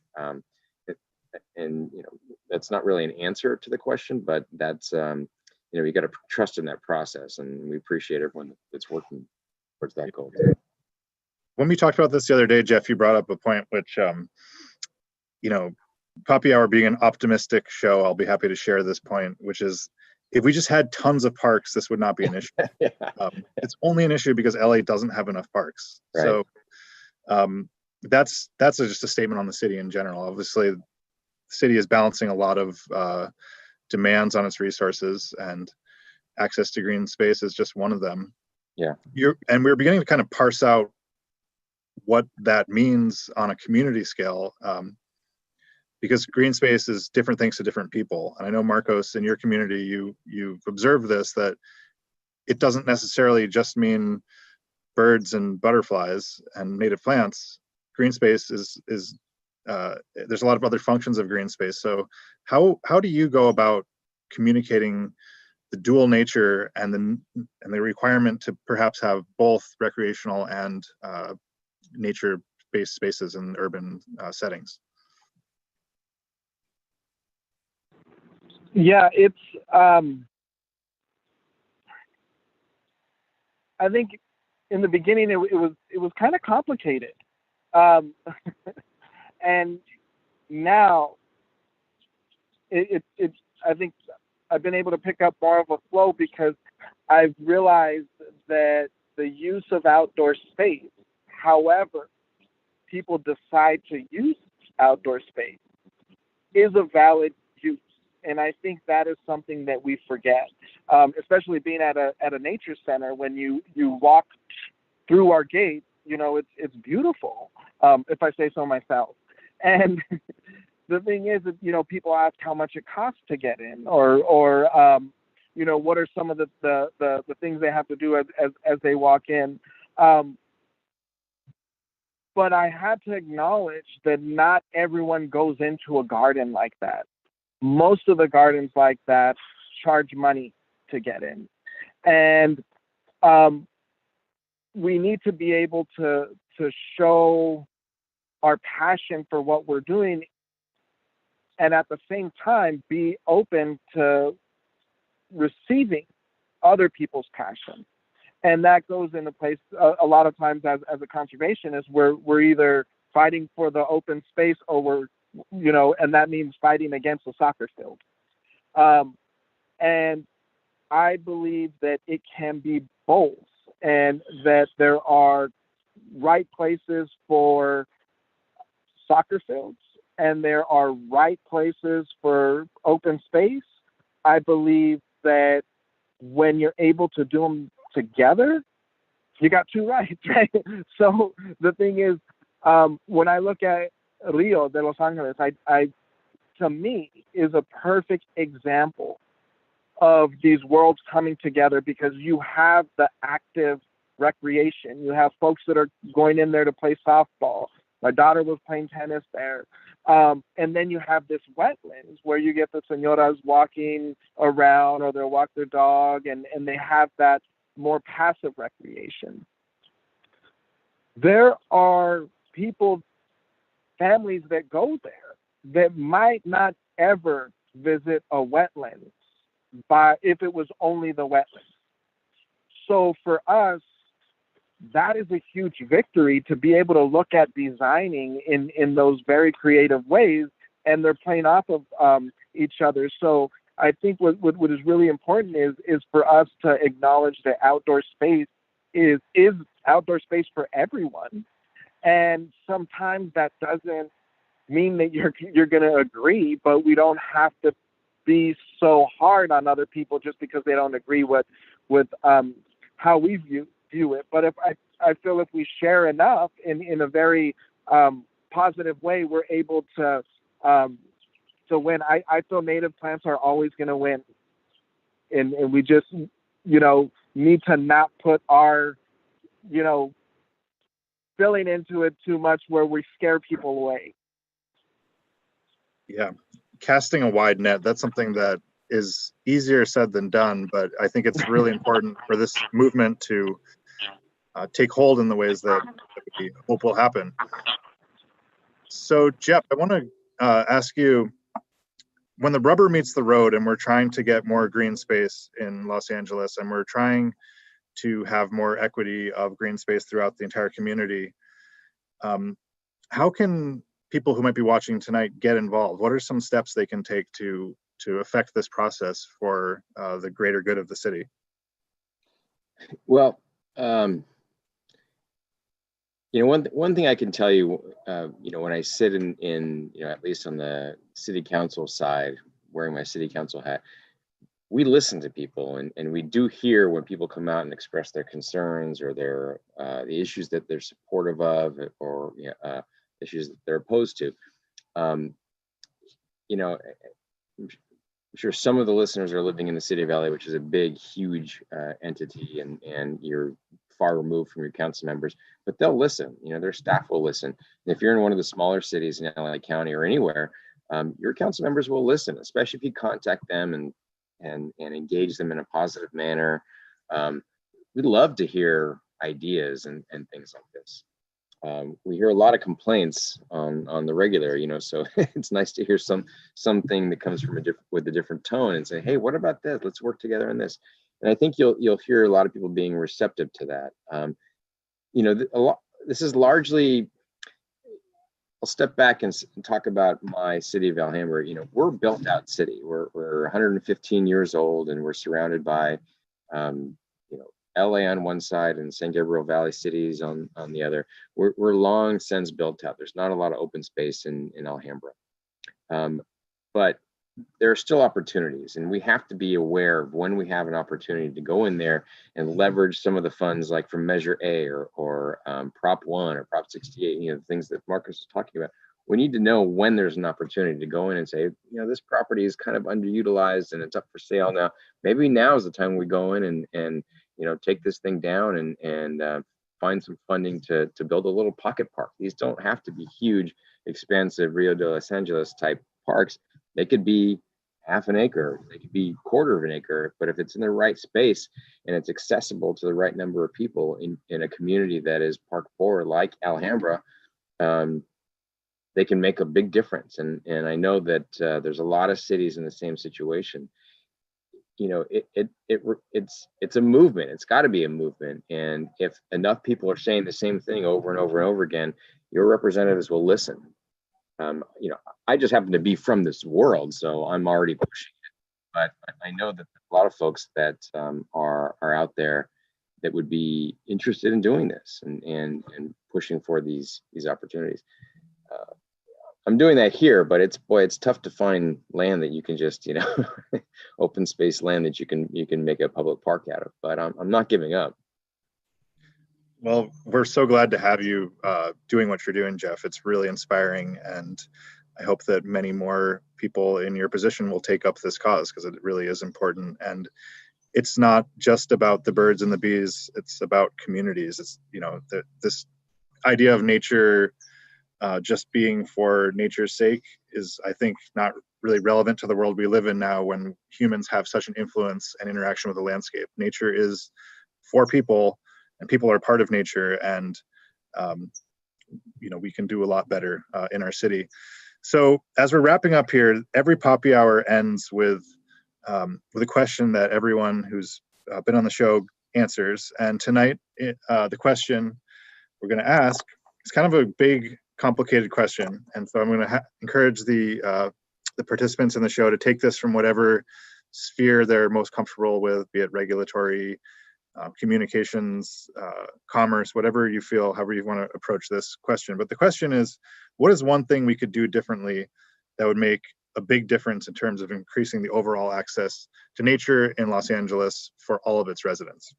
That's not really an answer to the question, but that's, you got to trust in that process, and we appreciate everyone that's working towards that goal. When we talked about this the other day, Jeff, you brought up a point which, Poppy Hour being an optimistic show, I'll be happy to share this point, which is, if we just had tons of parks, this would not be an issue. Yeah. It's only an issue because LA doesn't have enough parks. Right. So that's just a statement on the city in general. Obviously, the city is balancing a lot of demands on its resources, and access to green space is just one of them. Yeah. And we're beginning to kind of parse out what that means on a community scale, because green space is different things to different people. And I know, Marcos, in your community, you've observed this, that it doesn't necessarily just mean birds and butterflies and native plants. Green space is there's a lot of other functions of green space. So how do you go about communicating the dual nature and the requirement to perhaps have both recreational and nature-based spaces in urban settings? Yeah, it's I think in the beginning it was kind of complicated, and now it I think I've been able to pick up more of a flow, because I've realized that the use of outdoor space, however people decide to use outdoor space, is a valid use. And I think that is something that we forget, especially being at a nature center. When you walk through our gate, it's beautiful, if I say so myself. And the thing is that, people ask how much it costs to get in, or what are some of the things they have to do as they walk in. But I had to acknowledge that not everyone goes into a garden like that. Most of the gardens like that charge money to get in. And we need to be able to show our passion for what we're doing, and at the same time be open to receiving other people's passion. And that goes into place a lot of times as a conservationist, we're either fighting for the open space, or and that means fighting against a soccer field. And I believe that it can be both, and that there are right places for soccer fields and there are right places for open space. I believe that when you're able to do them together, you got two rights, right? So the thing is, when I look at Rio de Los Angeles, I to me is a perfect example of these worlds coming together, because you have the active recreation. You have folks that are going in there to play softball. My daughter was playing tennis there. And then you have this wetlands where you get the señoras walking around, or they'll walk their dog, and they have that more passive recreation. There are families that go there that might not ever visit a wetland if it was only the wetlands. So for us, that is a huge victory to be able to look at designing in those very creative ways, and they're playing off of each other. So I think what is really important is for us to acknowledge that outdoor space is outdoor space for everyone. And sometimes that doesn't mean that you're going to agree, but we don't have to be so hard on other people just because they don't agree with how we view it. But if I feel if we share enough in a very positive way, we're able to win. I feel native plants are always going to win, and we just need to not put our filling into it too much where we scare people away. Yeah, casting a wide net, that's something that is easier said than done, but I think it's really important for this movement to take hold in the ways that we hope will happen. So Jeff, I want to ask you, when the rubber meets the road and we're trying to get more green space in Los Angeles, and we're trying to have more equity of green space throughout the entire community, how can people who might be watching tonight get involved? What are some steps they can take to affect this process for the greater good of the city? Well, one thing I can tell you, when I sit in at least on the city council side, wearing my city council hat, we listen to people, and we do hear when people come out and express their concerns or their the issues that they're supportive of, or issues that they're opposed to. I'm sure some of the listeners are living in the city of LA, which is a big, huge entity, and you're far removed from your council members, but they'll listen. Their staff will listen. And if you're in one of the smaller cities in LA County or anywhere, your council members will listen, especially if you contact them and engage them in a positive manner. We'd love to hear ideas and things like this. We hear a lot of complaints on the regular, so it's nice to hear something that comes from with a different tone and say, hey, what about this? Let's work together on this. And I think you'll hear a lot of people being receptive to that. This is largely, I'll step back and talk about my city of Alhambra. We're a built out city. We're 115 years old, and we're surrounded by, LA on one side and San Gabriel Valley cities on the other. We're long since built out. There's not a lot of open space in Alhambra. But there are still opportunities, and we have to be aware of when we have an opportunity to go in there and leverage some of the funds, like from Measure A or Prop 1 or Prop 68, the things that Marcos was talking about. We need to know when there's an opportunity to go in and say, this property is kind of underutilized and it's up for sale now. Maybe now is the time we go in and take this thing down and find some funding to build a little pocket park. These don't have to be huge, expansive Rio de Los Angeles type parks. They could be half an acre, they could be quarter of an acre, but if it's in the right space and it's accessible to the right number of people in a community that is park forward like Alhambra, they can make a big difference. And I know that there's a lot of cities in the same situation. It's a movement. It's got to be a movement. And if enough people are saying the same thing over and over and over again, your representatives will listen. I just happen to be from this world, so I'm already pushing it. But I know that a lot of folks that are out there that would be interested in doing this and pushing for these opportunities. I'm doing that here, but it's tough to find land that you can just, open space land that you can make a public park out of. But I'm not giving up. Well, we're so glad to have you doing what you're doing, Jeff. It's really inspiring, and I hope that many more people in your position will take up this cause, because it really is important. And it's not just about the birds and the bees, it's about communities. It's, this idea of nature just being for nature's sake is, I think, not really relevant to the world we live in now, when humans have such an influence and interaction with the landscape. Nature is for people, and people are part of nature, and we can do a lot better in our city. So as we're wrapping up here, every Poppy Hour ends with a question that everyone who's been on the show answers. And tonight, the question we're going to ask is kind of a big, complicated question. And so I'm going to encourage the participants in the show to take this from whatever sphere they're most comfortable with, be it regulatory, communications, commerce, whatever you feel, however you want to approach this question. But the question is, what is one thing we could do differently that would make a big difference in terms of increasing the overall access to nature in Los Angeles for all of its residents?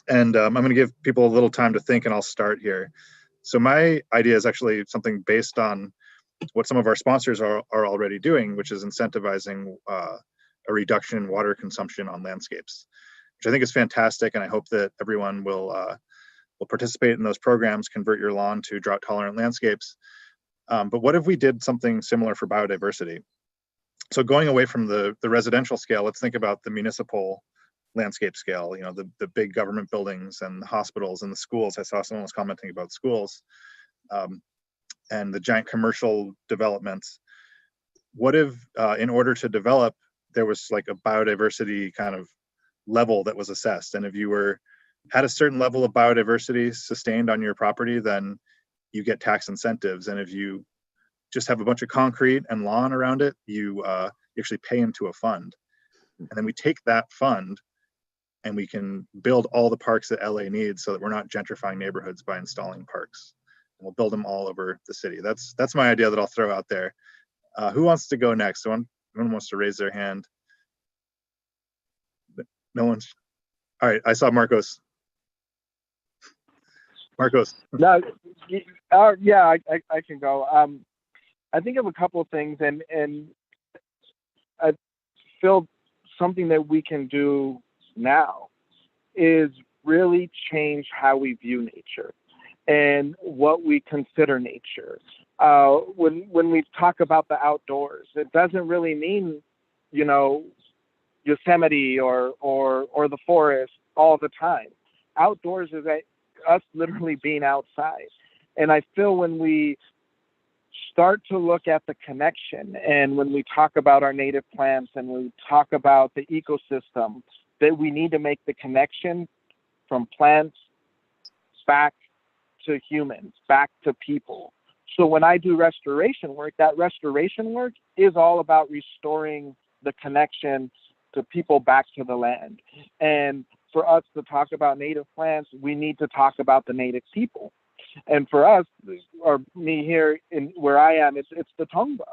And I'm going to give people a little time to think, and I'll start here. So my idea is actually something based on what some of our sponsors are already doing, which is incentivizing a reduction in water consumption on landscapes, which I think is fantastic. And I hope that everyone will participate in those programs, convert your lawn to drought tolerant landscapes. But what if we did something similar for biodiversity? So going away from the residential scale, let's think about the municipal landscape scale, the big government buildings and the hospitals and the schools. I saw someone was commenting about schools, and the giant commercial developments. What if, in order to develop, there was like a biodiversity kind of level that was assessed, and if you had a certain level of biodiversity sustained on your property, then you get tax incentives. And if you just have a bunch of concrete and lawn around it, you actually pay into a fund. And then we take that fund and we can build all the parks that LA needs, so that we're not gentrifying neighborhoods by installing parks. We'll build them all over the city. That's my idea that I'll throw out there. Who wants to go next? Someone wants to raise their hand? No one's. All right, I saw Marcos. Marcos. No, yeah, I can go. I think of a couple of things, and I feel something that we can do now is really change how we view nature and what we consider nature. When we talk about the outdoors, it doesn't really mean, Yosemite or the forest all the time. Outdoors is us literally being outside. And I feel when we start to look at the connection, and when we talk about our native plants and we talk about the ecosystem, that we need to make the connection from plants back to humans, back to people. So when I do restoration work, that restoration work is all about restoring the connection to people back to the land. And for us to talk about native plants, we need to talk about the native people. And for us, or me here in where I am, it's the Tongva.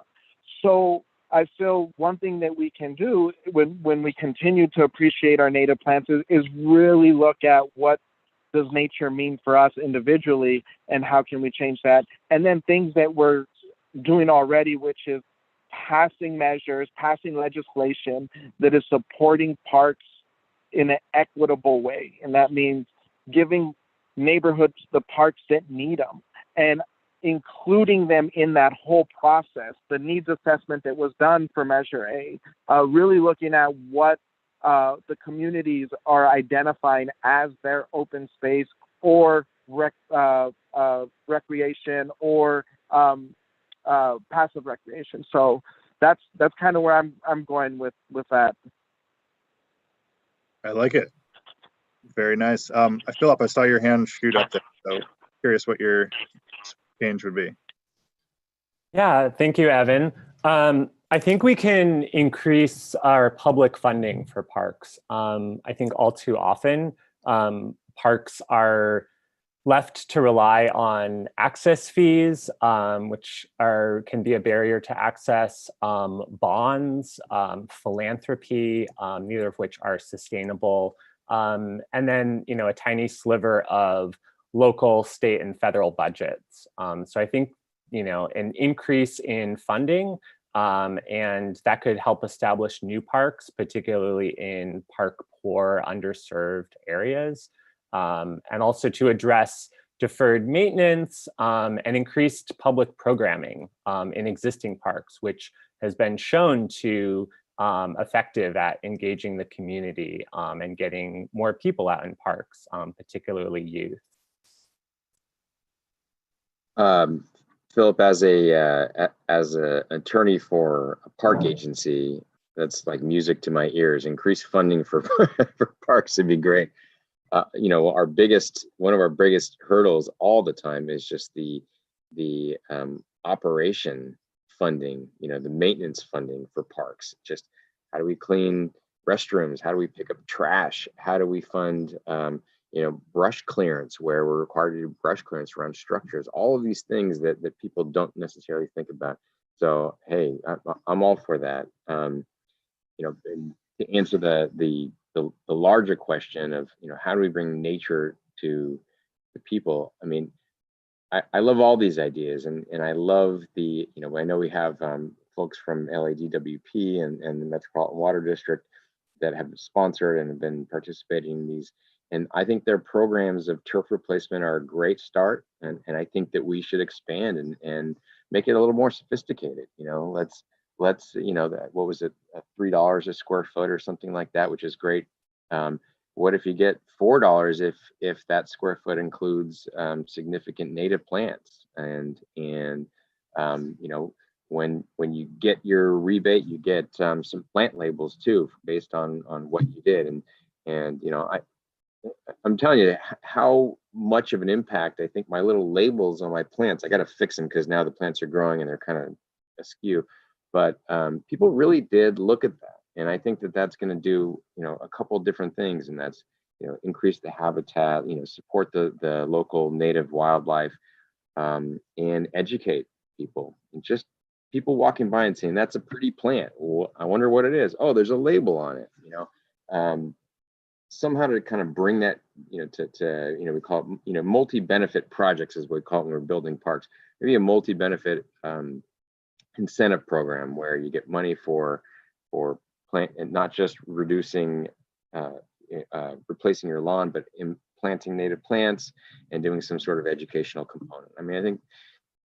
So I feel one thing that we can do when we continue to appreciate our native plants is really look at what does nature mean for us individually, and how can we change that? And then things that we're doing already, which is passing measures, passing legislation that is supporting parks in an equitable way. And that means giving neighborhoods the parks that need them and including them in that whole process. The needs assessment that was done for Measure A, really looking at what the communities are identifying as their open space or recreation or passive recreation. So that's kind of where I'm going with that. I like it. Very nice. Philip, I saw your hand shoot up there, so curious what your change would be. Yeah, thank you, Evan. I think we can increase our public funding for parks. I think all too often, parks are left to rely on access fees, which can be a barrier to access, bonds, philanthropy, neither of which are sustainable, and then a tiny sliver of local, state, and federal budgets. So I think an increase in funding, and that could help establish new parks, particularly in park poor, underserved areas, and also to address deferred maintenance, and increased public programming in existing parks, which has been shown to effective at engaging the community and getting more people out in parks, particularly youth. Philip, as a attorney for a park agency, that's like music to my ears. Increased funding for for parks would be great. You know, one of our biggest hurdles all the time is just the operation funding. You know, the maintenance funding for parks. Just how do we clean restrooms? How do we pick up trash? How do we fund you know, brush clearance, where we're required to do brush clearance around structures? All of these things that people don't necessarily think about. So hey, I'm all for that. You know, and to answer the larger question of, you know, how do we bring nature to the people? I mean, I love all these ideas, and I love the, you know, I know we have folks from LADWP and the Metropolitan Water District that have sponsored and have been participating in these. And I think their programs of turf replacement are a great start. And I think that we should expand and make it a little more sophisticated. You know, let's, you know, what was it, $3 a square foot or something like that, which is great. What if you get $4 if that square foot includes significant native plants? And you know, when you get your rebate, you get some plant labels too, based on what you did. And you know, I'm telling you how much of an impact I think my little labels on my plants, I got to fix them because now the plants are growing and they're kind of askew. But people really did look at that. And I think that that's going to do, you know, a couple of different things. And that's, you know, increase the habitat, you know, support the local native wildlife, and educate people. And just people walking by and saying, that's a pretty plant. Well, I wonder what it is. Oh, there's a label on it, you know. Somehow to kind of bring that, you know, to you know, we call it, you know, multi-benefit projects is what we call it when we're building parks. Maybe a multi-benefit incentive program where you get money for plant, and not just reducing, replacing your lawn, but planting native plants and doing some sort of educational component. I mean, I think,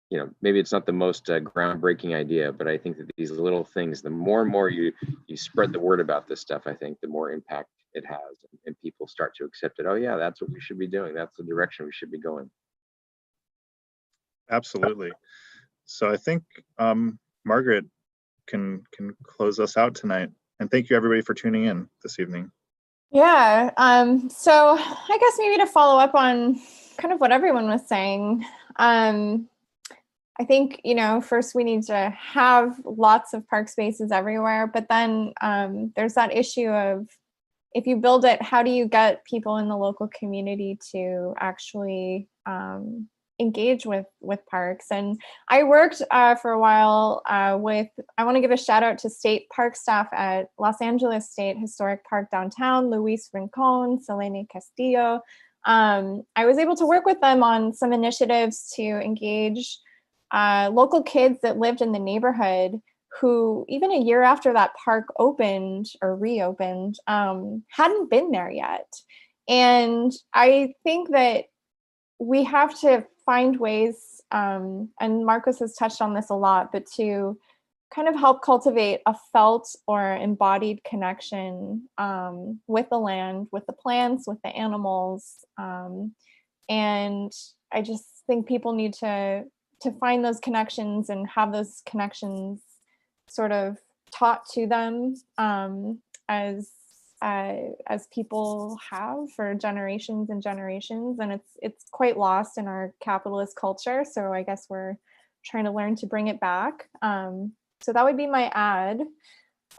you know, maybe it's not the most groundbreaking idea, but I think that these little things, the more and more you spread the word about this stuff, I think the more impact it has, and people start to accept it. Oh yeah, that's what we should be doing. That's the direction we should be going. Absolutely. So I think Margaret can close us out tonight. And thank you everybody for tuning in this evening. Yeah. So I guess maybe to follow up on kind of what everyone was saying, I think, you know, first we need to have lots of park spaces everywhere, but then there's that issue of, if you build it, how do you get people in the local community to actually engage with parks? And I worked for a while with, I want to give a shout out to state park staff at Los Angeles State Historic Park downtown, Luis Rincon, Selene Castillo. I was able to work with them on some initiatives to engage local kids that lived in the neighborhood, who even a year after that park opened or reopened, hadn't been there yet. And I think that we have to find ways, and Marcos has touched on this a lot, but to kind of help cultivate a felt or embodied connection with the land, with the plants, with the animals. And I just think people need to find those connections and have those connections sort of taught to them as people have for generations and generations, and it's quite lost in our capitalist culture. So I guess we're trying to learn to bring it back. So that would be my ad.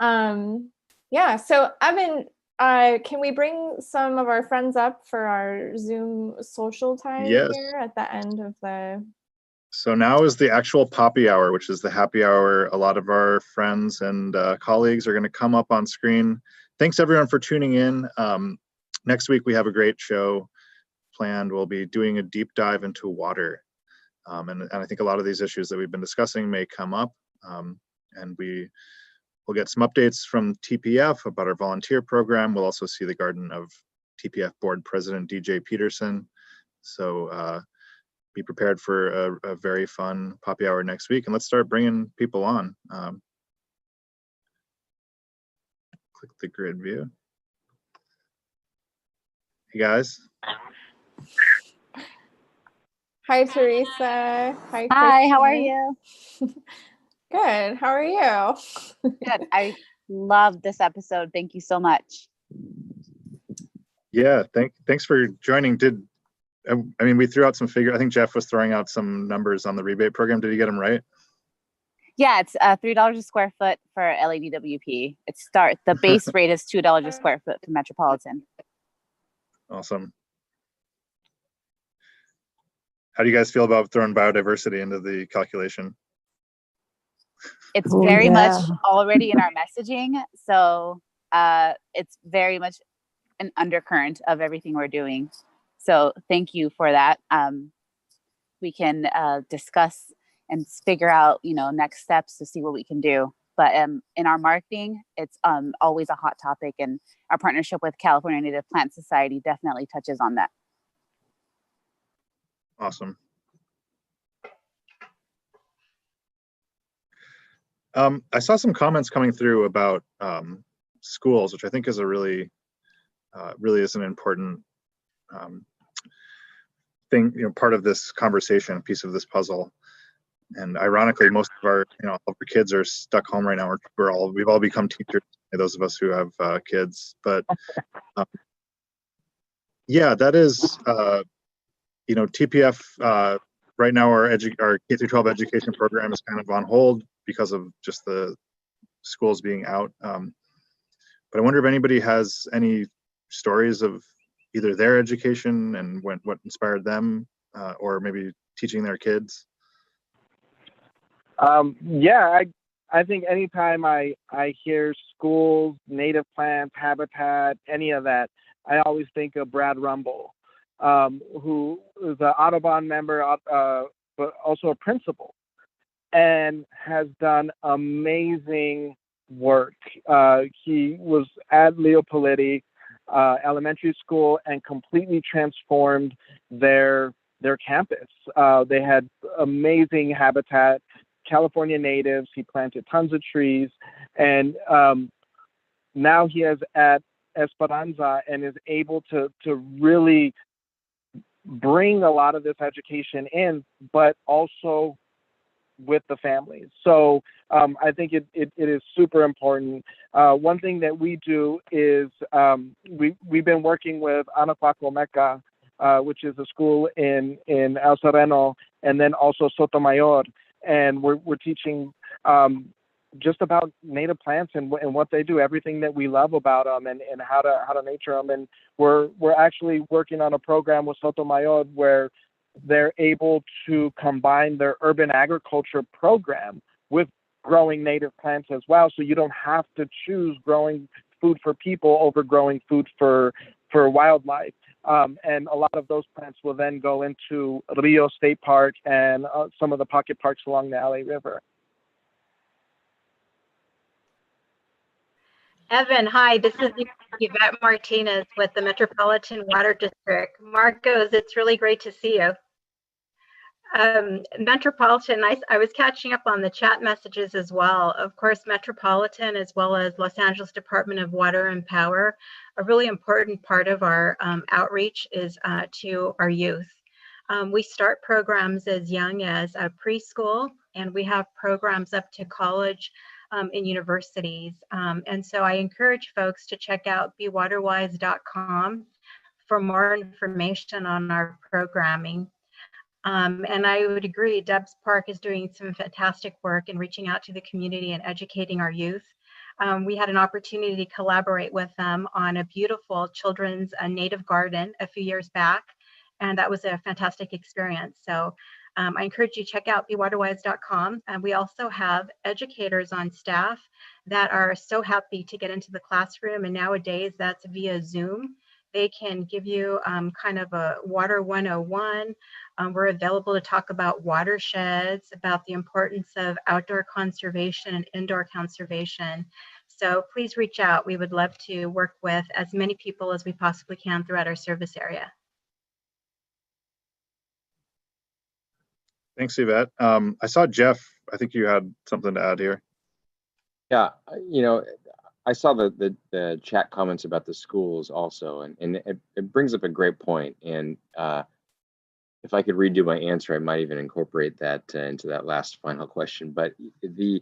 Yeah. So Evan, can we bring some of our friends up for our Zoom social time Yes. here at the end of the? So now is the actual poppy hour, which is the happy hour. A lot of our friends and colleagues are going to come up on screen. Thanks everyone for tuning in. Next week we have a great show planned. We'll be doing a deep dive into water. And I think a lot of these issues that we've been discussing may come up. And we will get some updates from TPF about our volunteer program. We'll also see the garden of TPF board president, DJ Peterson. So be prepared for a very fun Poppy Hour next week. And let's start bringing people on. Click the grid view. Hey guys. Hi, Teresa. Hi, Hi, how are Kristen. you? Good. How are you? Good. I love this episode. Thank you so much. Yeah, thanks for joining. I mean, we threw out some figure. I think Jeff was throwing out some numbers on the rebate program. Did he get them right? Yeah, it's $3 a square foot for LADWP. The base rate is $2 a square foot for Metropolitan. Awesome. How do you guys feel about throwing biodiversity into the calculation? It's very much already in our messaging. So it's very much an undercurrent of everything we're doing. So thank you for that. We can discuss and figure out, next steps to see what we can do. But in our marketing, it's always a hot topic, and our partnership with California Native Plant Society definitely touches on that. Awesome. I saw some comments coming through about schools, which I think is a really is an important thing, part of this conversation, piece of this puzzle. And ironically, most of our, all of our kids are stuck home right now. We've all become teachers, those of us who have kids. But yeah, that is, TPF. Right now, our K through 12 education program is kind of on hold because of just the schools being out. But I wonder if anybody has any stories of either their education and what inspired them, or maybe teaching their kids. Yeah, I think anytime I hear schools, native plants, habitat, any of that, I always think of Brad Rumble, who is an Audubon member, but also a principal, and has done amazing work. He was at Leo Politi Elementary School and completely transformed their campus. They had amazing habitat, California natives. He planted tons of trees, and now he is at Esperanza and is able to really bring a lot of this education in, but also with the families. So I think it is super important. One thing that we do is we've been working with Anahuaco Meca, which is a school in El Sereno, and then also Sotomayor, and we're teaching just about native plants and what they do, everything that we love about them, and how to nature them. And we're actually working on a program with Sotomayor where they're able to combine their urban agriculture program with growing native plants as well. So you don't have to choose growing food for people over growing food for wildlife. And a lot of those plants will then go into Rio State Park and some of the pocket parks along the LA River. Evan, hi, this is Yvette Martinez with the Metropolitan Water District. Marcos, it's really great to see you. Metropolitan, I was catching up on the chat messages as well. Of course, Metropolitan, as well as Los Angeles Department of Water and Power, a really important part of our outreach is to our youth. We start programs as young as preschool, and we have programs up to college in universities. And so I encourage folks to check out bewaterwise.com for more information on our programming. And I would agree, Debs Park is doing some fantastic work in reaching out to the community and educating our youth. We had an opportunity to collaborate with them on a beautiful children's native garden a few years back, and that was a fantastic experience. So I encourage you to check out bewaterwise.com. And we also have educators on staff that are so happy to get into the classroom, and nowadays that's via Zoom. They can give you kind of a water 101. We're available to talk about watersheds, about the importance of outdoor conservation and indoor conservation. So please reach out. We would love to work with as many people as we possibly can throughout our service area. Thanks, Yvette. I saw Jeff. I think you had something to add here. Yeah, you know, I saw the chat comments about the schools also, and it brings up a great point. And if I could redo my answer, I might even incorporate that into that last final question. But a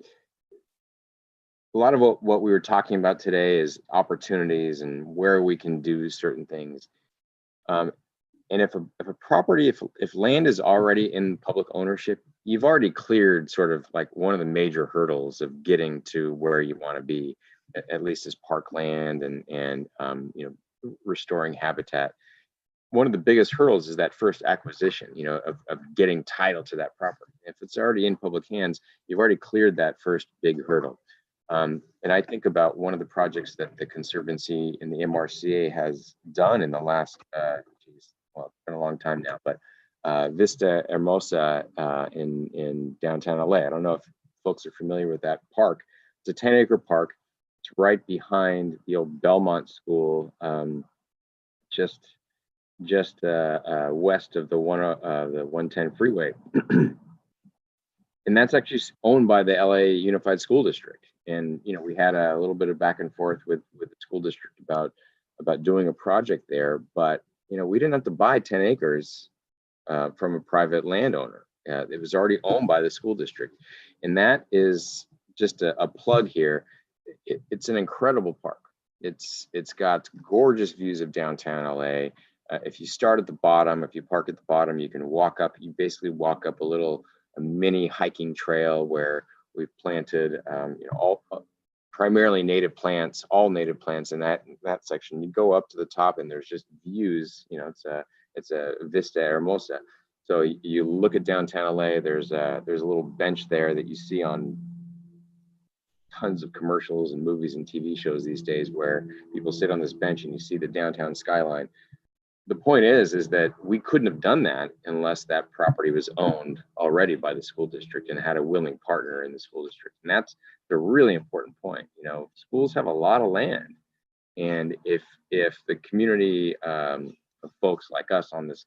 lot of what we were talking about today is opportunities and where we can do certain things. And if a property, if land is already in public ownership, you've already cleared sort of like one of the major hurdles of getting to where you want to be, at least as parkland and you know, restoring habitat. One of the biggest hurdles is that first acquisition, you know, of getting title to that property. If it's already in public hands, you've already cleared that first big hurdle. And I think about one of the projects that the Conservancy and the MRCA has done in the last, well, it's been a long time now, but Vista Hermosa in downtown LA. I don't know if folks are familiar with that park. It's a 10-acre park. It's right behind the old Belmont School, just west of the 110 freeway. And that's actually owned by the LA Unified School District. And you know, we had a little bit of back and forth with the school district about doing a project there, but you know, we didn't have to buy 10 acres from a private landowner. It was already owned by the school district. And that is just a plug here. It's an incredible park. It's got gorgeous views of downtown LA. If you start at the bottom, if you park at the bottom, you can walk up, you basically walk up a mini hiking trail where we've planted, you know, all primarily native plants, all native plants in that section. You go up to the top and there's just views, you know, it's a Vista Hermosa. So you look at downtown LA, there's a little bench there that you see on tons of commercials and movies and TV shows these days where people sit on this bench and you see the downtown skyline. The point is that we couldn't have done that unless that property was owned already by the school district and had a willing partner in the school district. And that's a really important point. You know, schools have a lot of land. And if the community of folks like us on this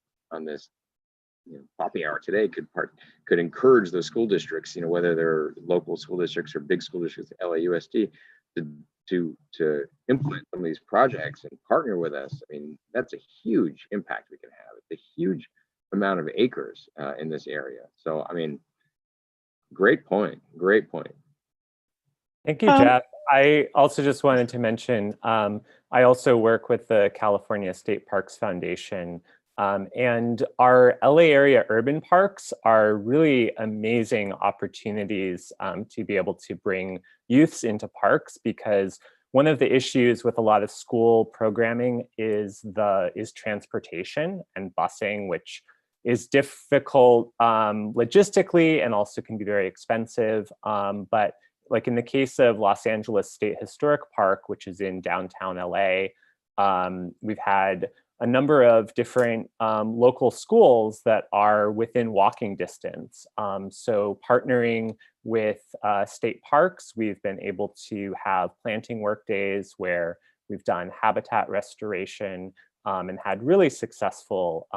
you know, Poppy Hour today could encourage those school districts, you know, whether they're local school districts or big school districts, LAUSD, to implement some of these projects and partner with us. I mean, that's a huge impact we can have. It's a huge amount of acres in this area. So, I mean, great point. Great point. Thank you, Jeff. I also just wanted to mention, I also work with the California State Parks Foundation, and our LA area urban parks are really amazing opportunities to be able to bring youths into parks, because one of the issues with a lot of school programming is transportation and busing, which is difficult logistically and also can be very expensive. But like in the case of Los Angeles State Historic Park, which is in downtown LA, we've had a number of different local schools that are within walking distance. So partnering with state parks, we've been able to have planting work days where we've done habitat restoration and had really successful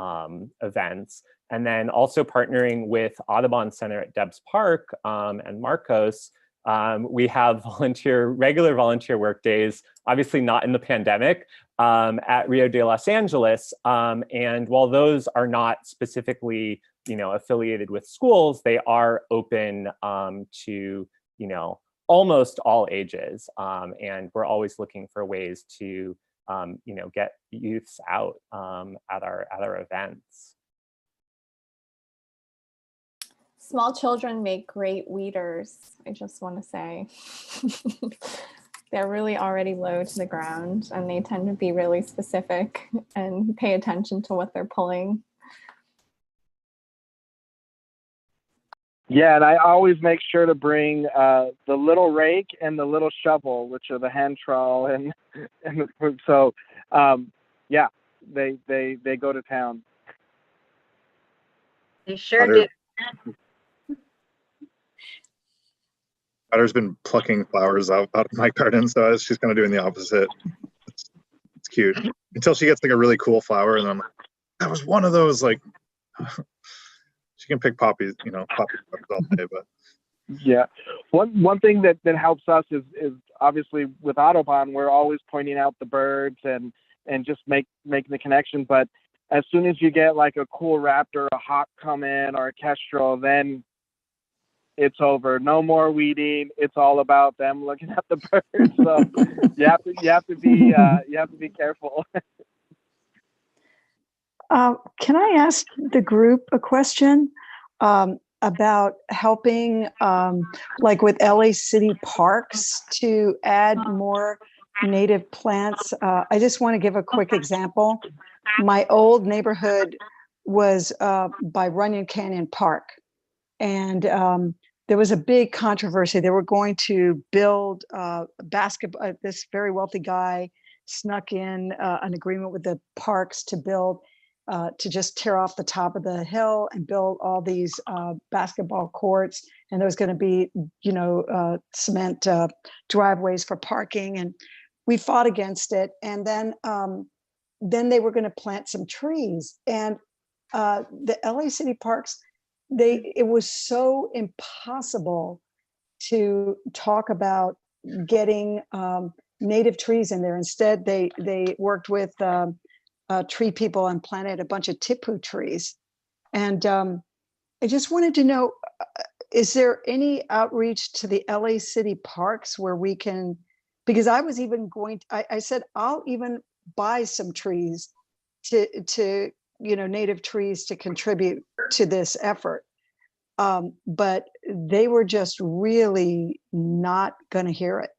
events. And then also partnering with Audubon Center at Debs Park and Marcos, we have regular volunteer work days, obviously not in the pandemic, at Rio de Los Angeles. And while those are not specifically, you know, affiliated with schools, they are open to, you know, almost all ages. And we're always looking for ways to, you know, get youths out at our events. Small children make great weeders, I just want to say. They're really already low to the ground and they tend to be really specific and pay attention to what they're pulling. Yeah, and I always make sure to bring the little rake and the little shovel, which are the hand trowel, and so yeah, they go to town. They sure do. Daughter's been plucking flowers out of my garden, so she's kind of doing the opposite. It's cute until she gets like a really cool flower, and then I'm like, that was one of those. Like, She can pick poppies, poppy all day, but Yeah. One thing that helps us is obviously with Audubon, we're always pointing out the birds and just making the connection. But as soon as you get like a cool raptor, a hawk come in, or a kestrel, then it's over. No more weeding. It's all about them looking at the birds. So you have to be careful. Can I ask the group a question about helping, like with LA City Parks, to add more native plants? I just want to give a quick example. My old neighborhood was by Runyon Canyon Park, and there was a big controversy. They were going to build basketball. This very wealthy guy snuck in an agreement with the parks to build, to just tear off the top of the hill and build all these basketball courts. And there was going to be, cement driveways for parking. And we fought against it. And then they were going to plant some trees. And the LA City Parks, it was so impossible to talk about getting native trees in there. Instead, they worked with tree people and planted a bunch of tipu trees. And I just wanted to know, is there any outreach to the LA City Parks where we can, because I was even I said, I'll even buy some trees to native trees to contribute to this effort. But they were just really not going to hear it.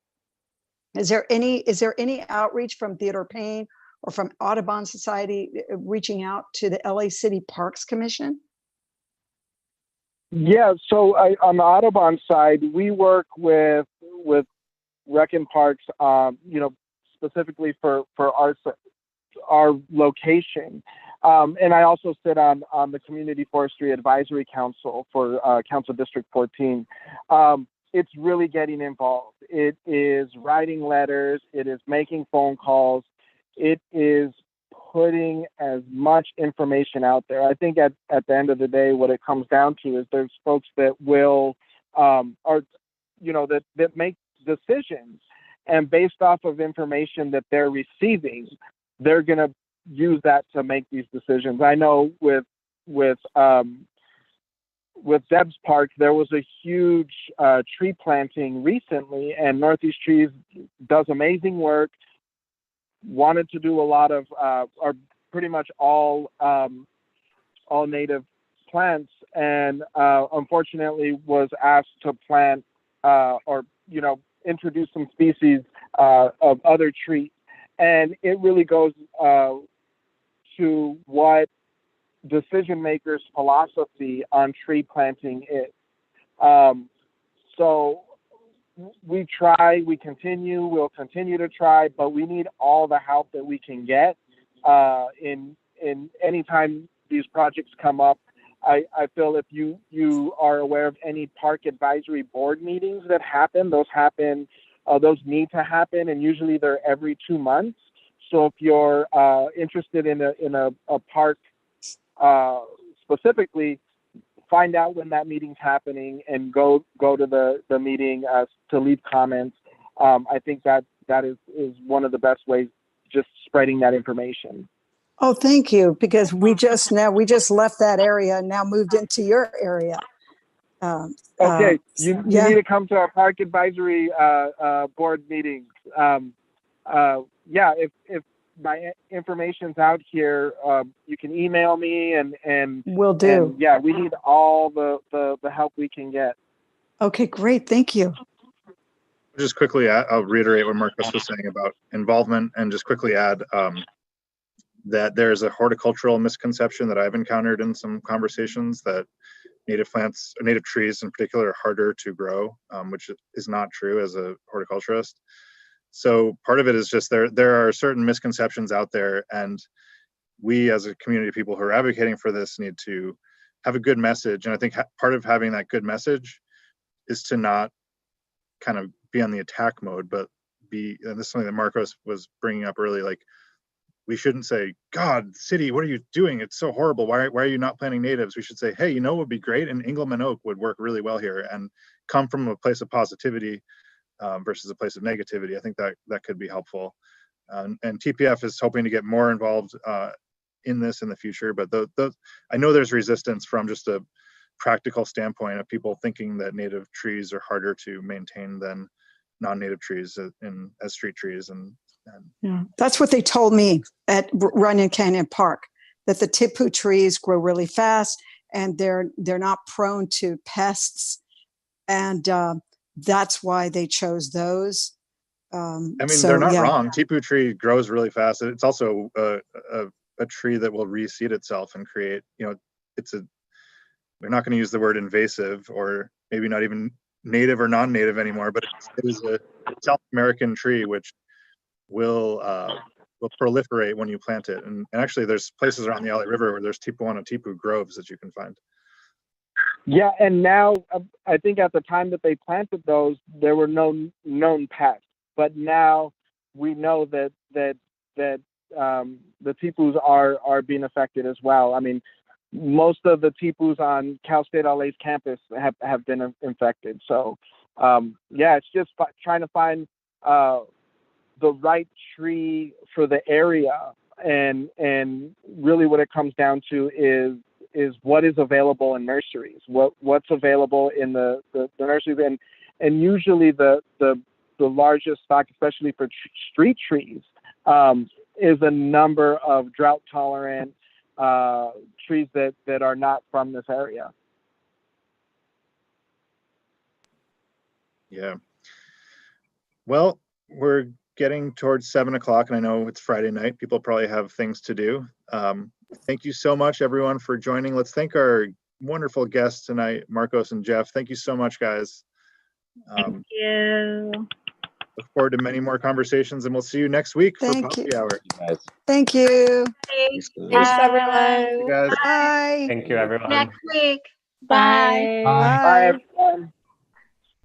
Is there any outreach from Theodore Payne or from Audubon Society reaching out to the LA City Parks Commission? Yeah, so on the Audubon side, we work with Rec and Parks, specifically for our location. And I also sit on the Community Forestry Advisory Council for Council District 14. It's really getting involved. It is writing letters. It is making phone calls. It is putting as much information out there. I think at the end of the day, what it comes down to is there's folks that will, that make decisions, and based off of information that they're receiving, they're going to use that to make these decisions. I know with Debs Park, there was a huge tree planting recently, and Northeast Trees does amazing work. Wanted to do a lot of, or pretty much all native plants, and unfortunately was asked to plant introduce some species of other trees. And it really goes to what decision makers' philosophy on tree planting is. So we try, we'll continue to try, but we need all the help that we can get in any time these projects come up. I feel if you are aware of any park advisory board meetings that happen, those need to happen, and usually they're every 2 months. So if you're interested in a park specifically, find out when that meeting's happening and go to the meeting to leave comments. I think that is one of the best ways, just spreading that information. Oh, thank you, because we just left that area and now moved into your area. Okay, you need to come to our park advisory board meetings. If my information's out here, you can email me and will do. And, we need all the help we can get. Okay, great, thank you. just quickly, I'll reiterate what Marcos was saying about involvement, and just quickly add that there's a horticultural misconception that I've encountered in some conversations that native plants, or native trees in particular, are harder to grow, which is not true as a horticulturist. So part of it is just there are certain misconceptions out there, and we as a community of people who are advocating for this need to have a good message. And I think part of having that good message is to not kind of be on the attack mode, but be, and this is something that Marcos was bringing up early, like we shouldn't say, God, city, what are you doing? It's so horrible. Why are you not planting natives? We should say, hey, what would be great? And Engelmann oak would work really well here, and come from a place of positivity versus a place of negativity. I think that could be helpful. And TPF is hoping to get more involved in this in the future, but I know there's resistance from just a practical standpoint of people thinking that native trees are harder to maintain than non-native trees as street trees. And yeah, that's what they told me at Runyon Canyon Park, that the tipu trees grow really fast and they're not prone to pests, and that's why they chose those. They're not wrong. Tipu tree grows really fast. It's also a tree that will reseed itself and create, we're not going to use the word invasive, or maybe not even native or non-native anymore, but it is a South American tree which will proliferate when you plant it. And actually there's places around the LA River where there's tipuana tipu groves that you can find. Yeah, and now I think at the time that they planted those, there were no known pests, but now we know that the tipus are being affected as well. I mean, most of the tipus on Cal State LA's campus have been infected. So it's just trying to find the right tree for the area, and really what it comes down to is what is available in nurseries, what's available in the nurseries, and usually the largest stock, especially for street trees, is a number of drought tolerant trees that are not from this area. Yeah. Well, we're getting towards 7 o'clock, and I know it's Friday night. People probably have things to do. Thank you so much, everyone, for joining. Let's thank our wonderful guests tonight, Marcos and Jeff. Thank you so much, guys. Thank you. Look forward to many more conversations, and we'll see you next week for Thank Poppy you. Hour. Thank you. Thanks. Thanks, everyone. You guys. Bye. Thank you, everyone. Next week. Bye. Bye. Bye.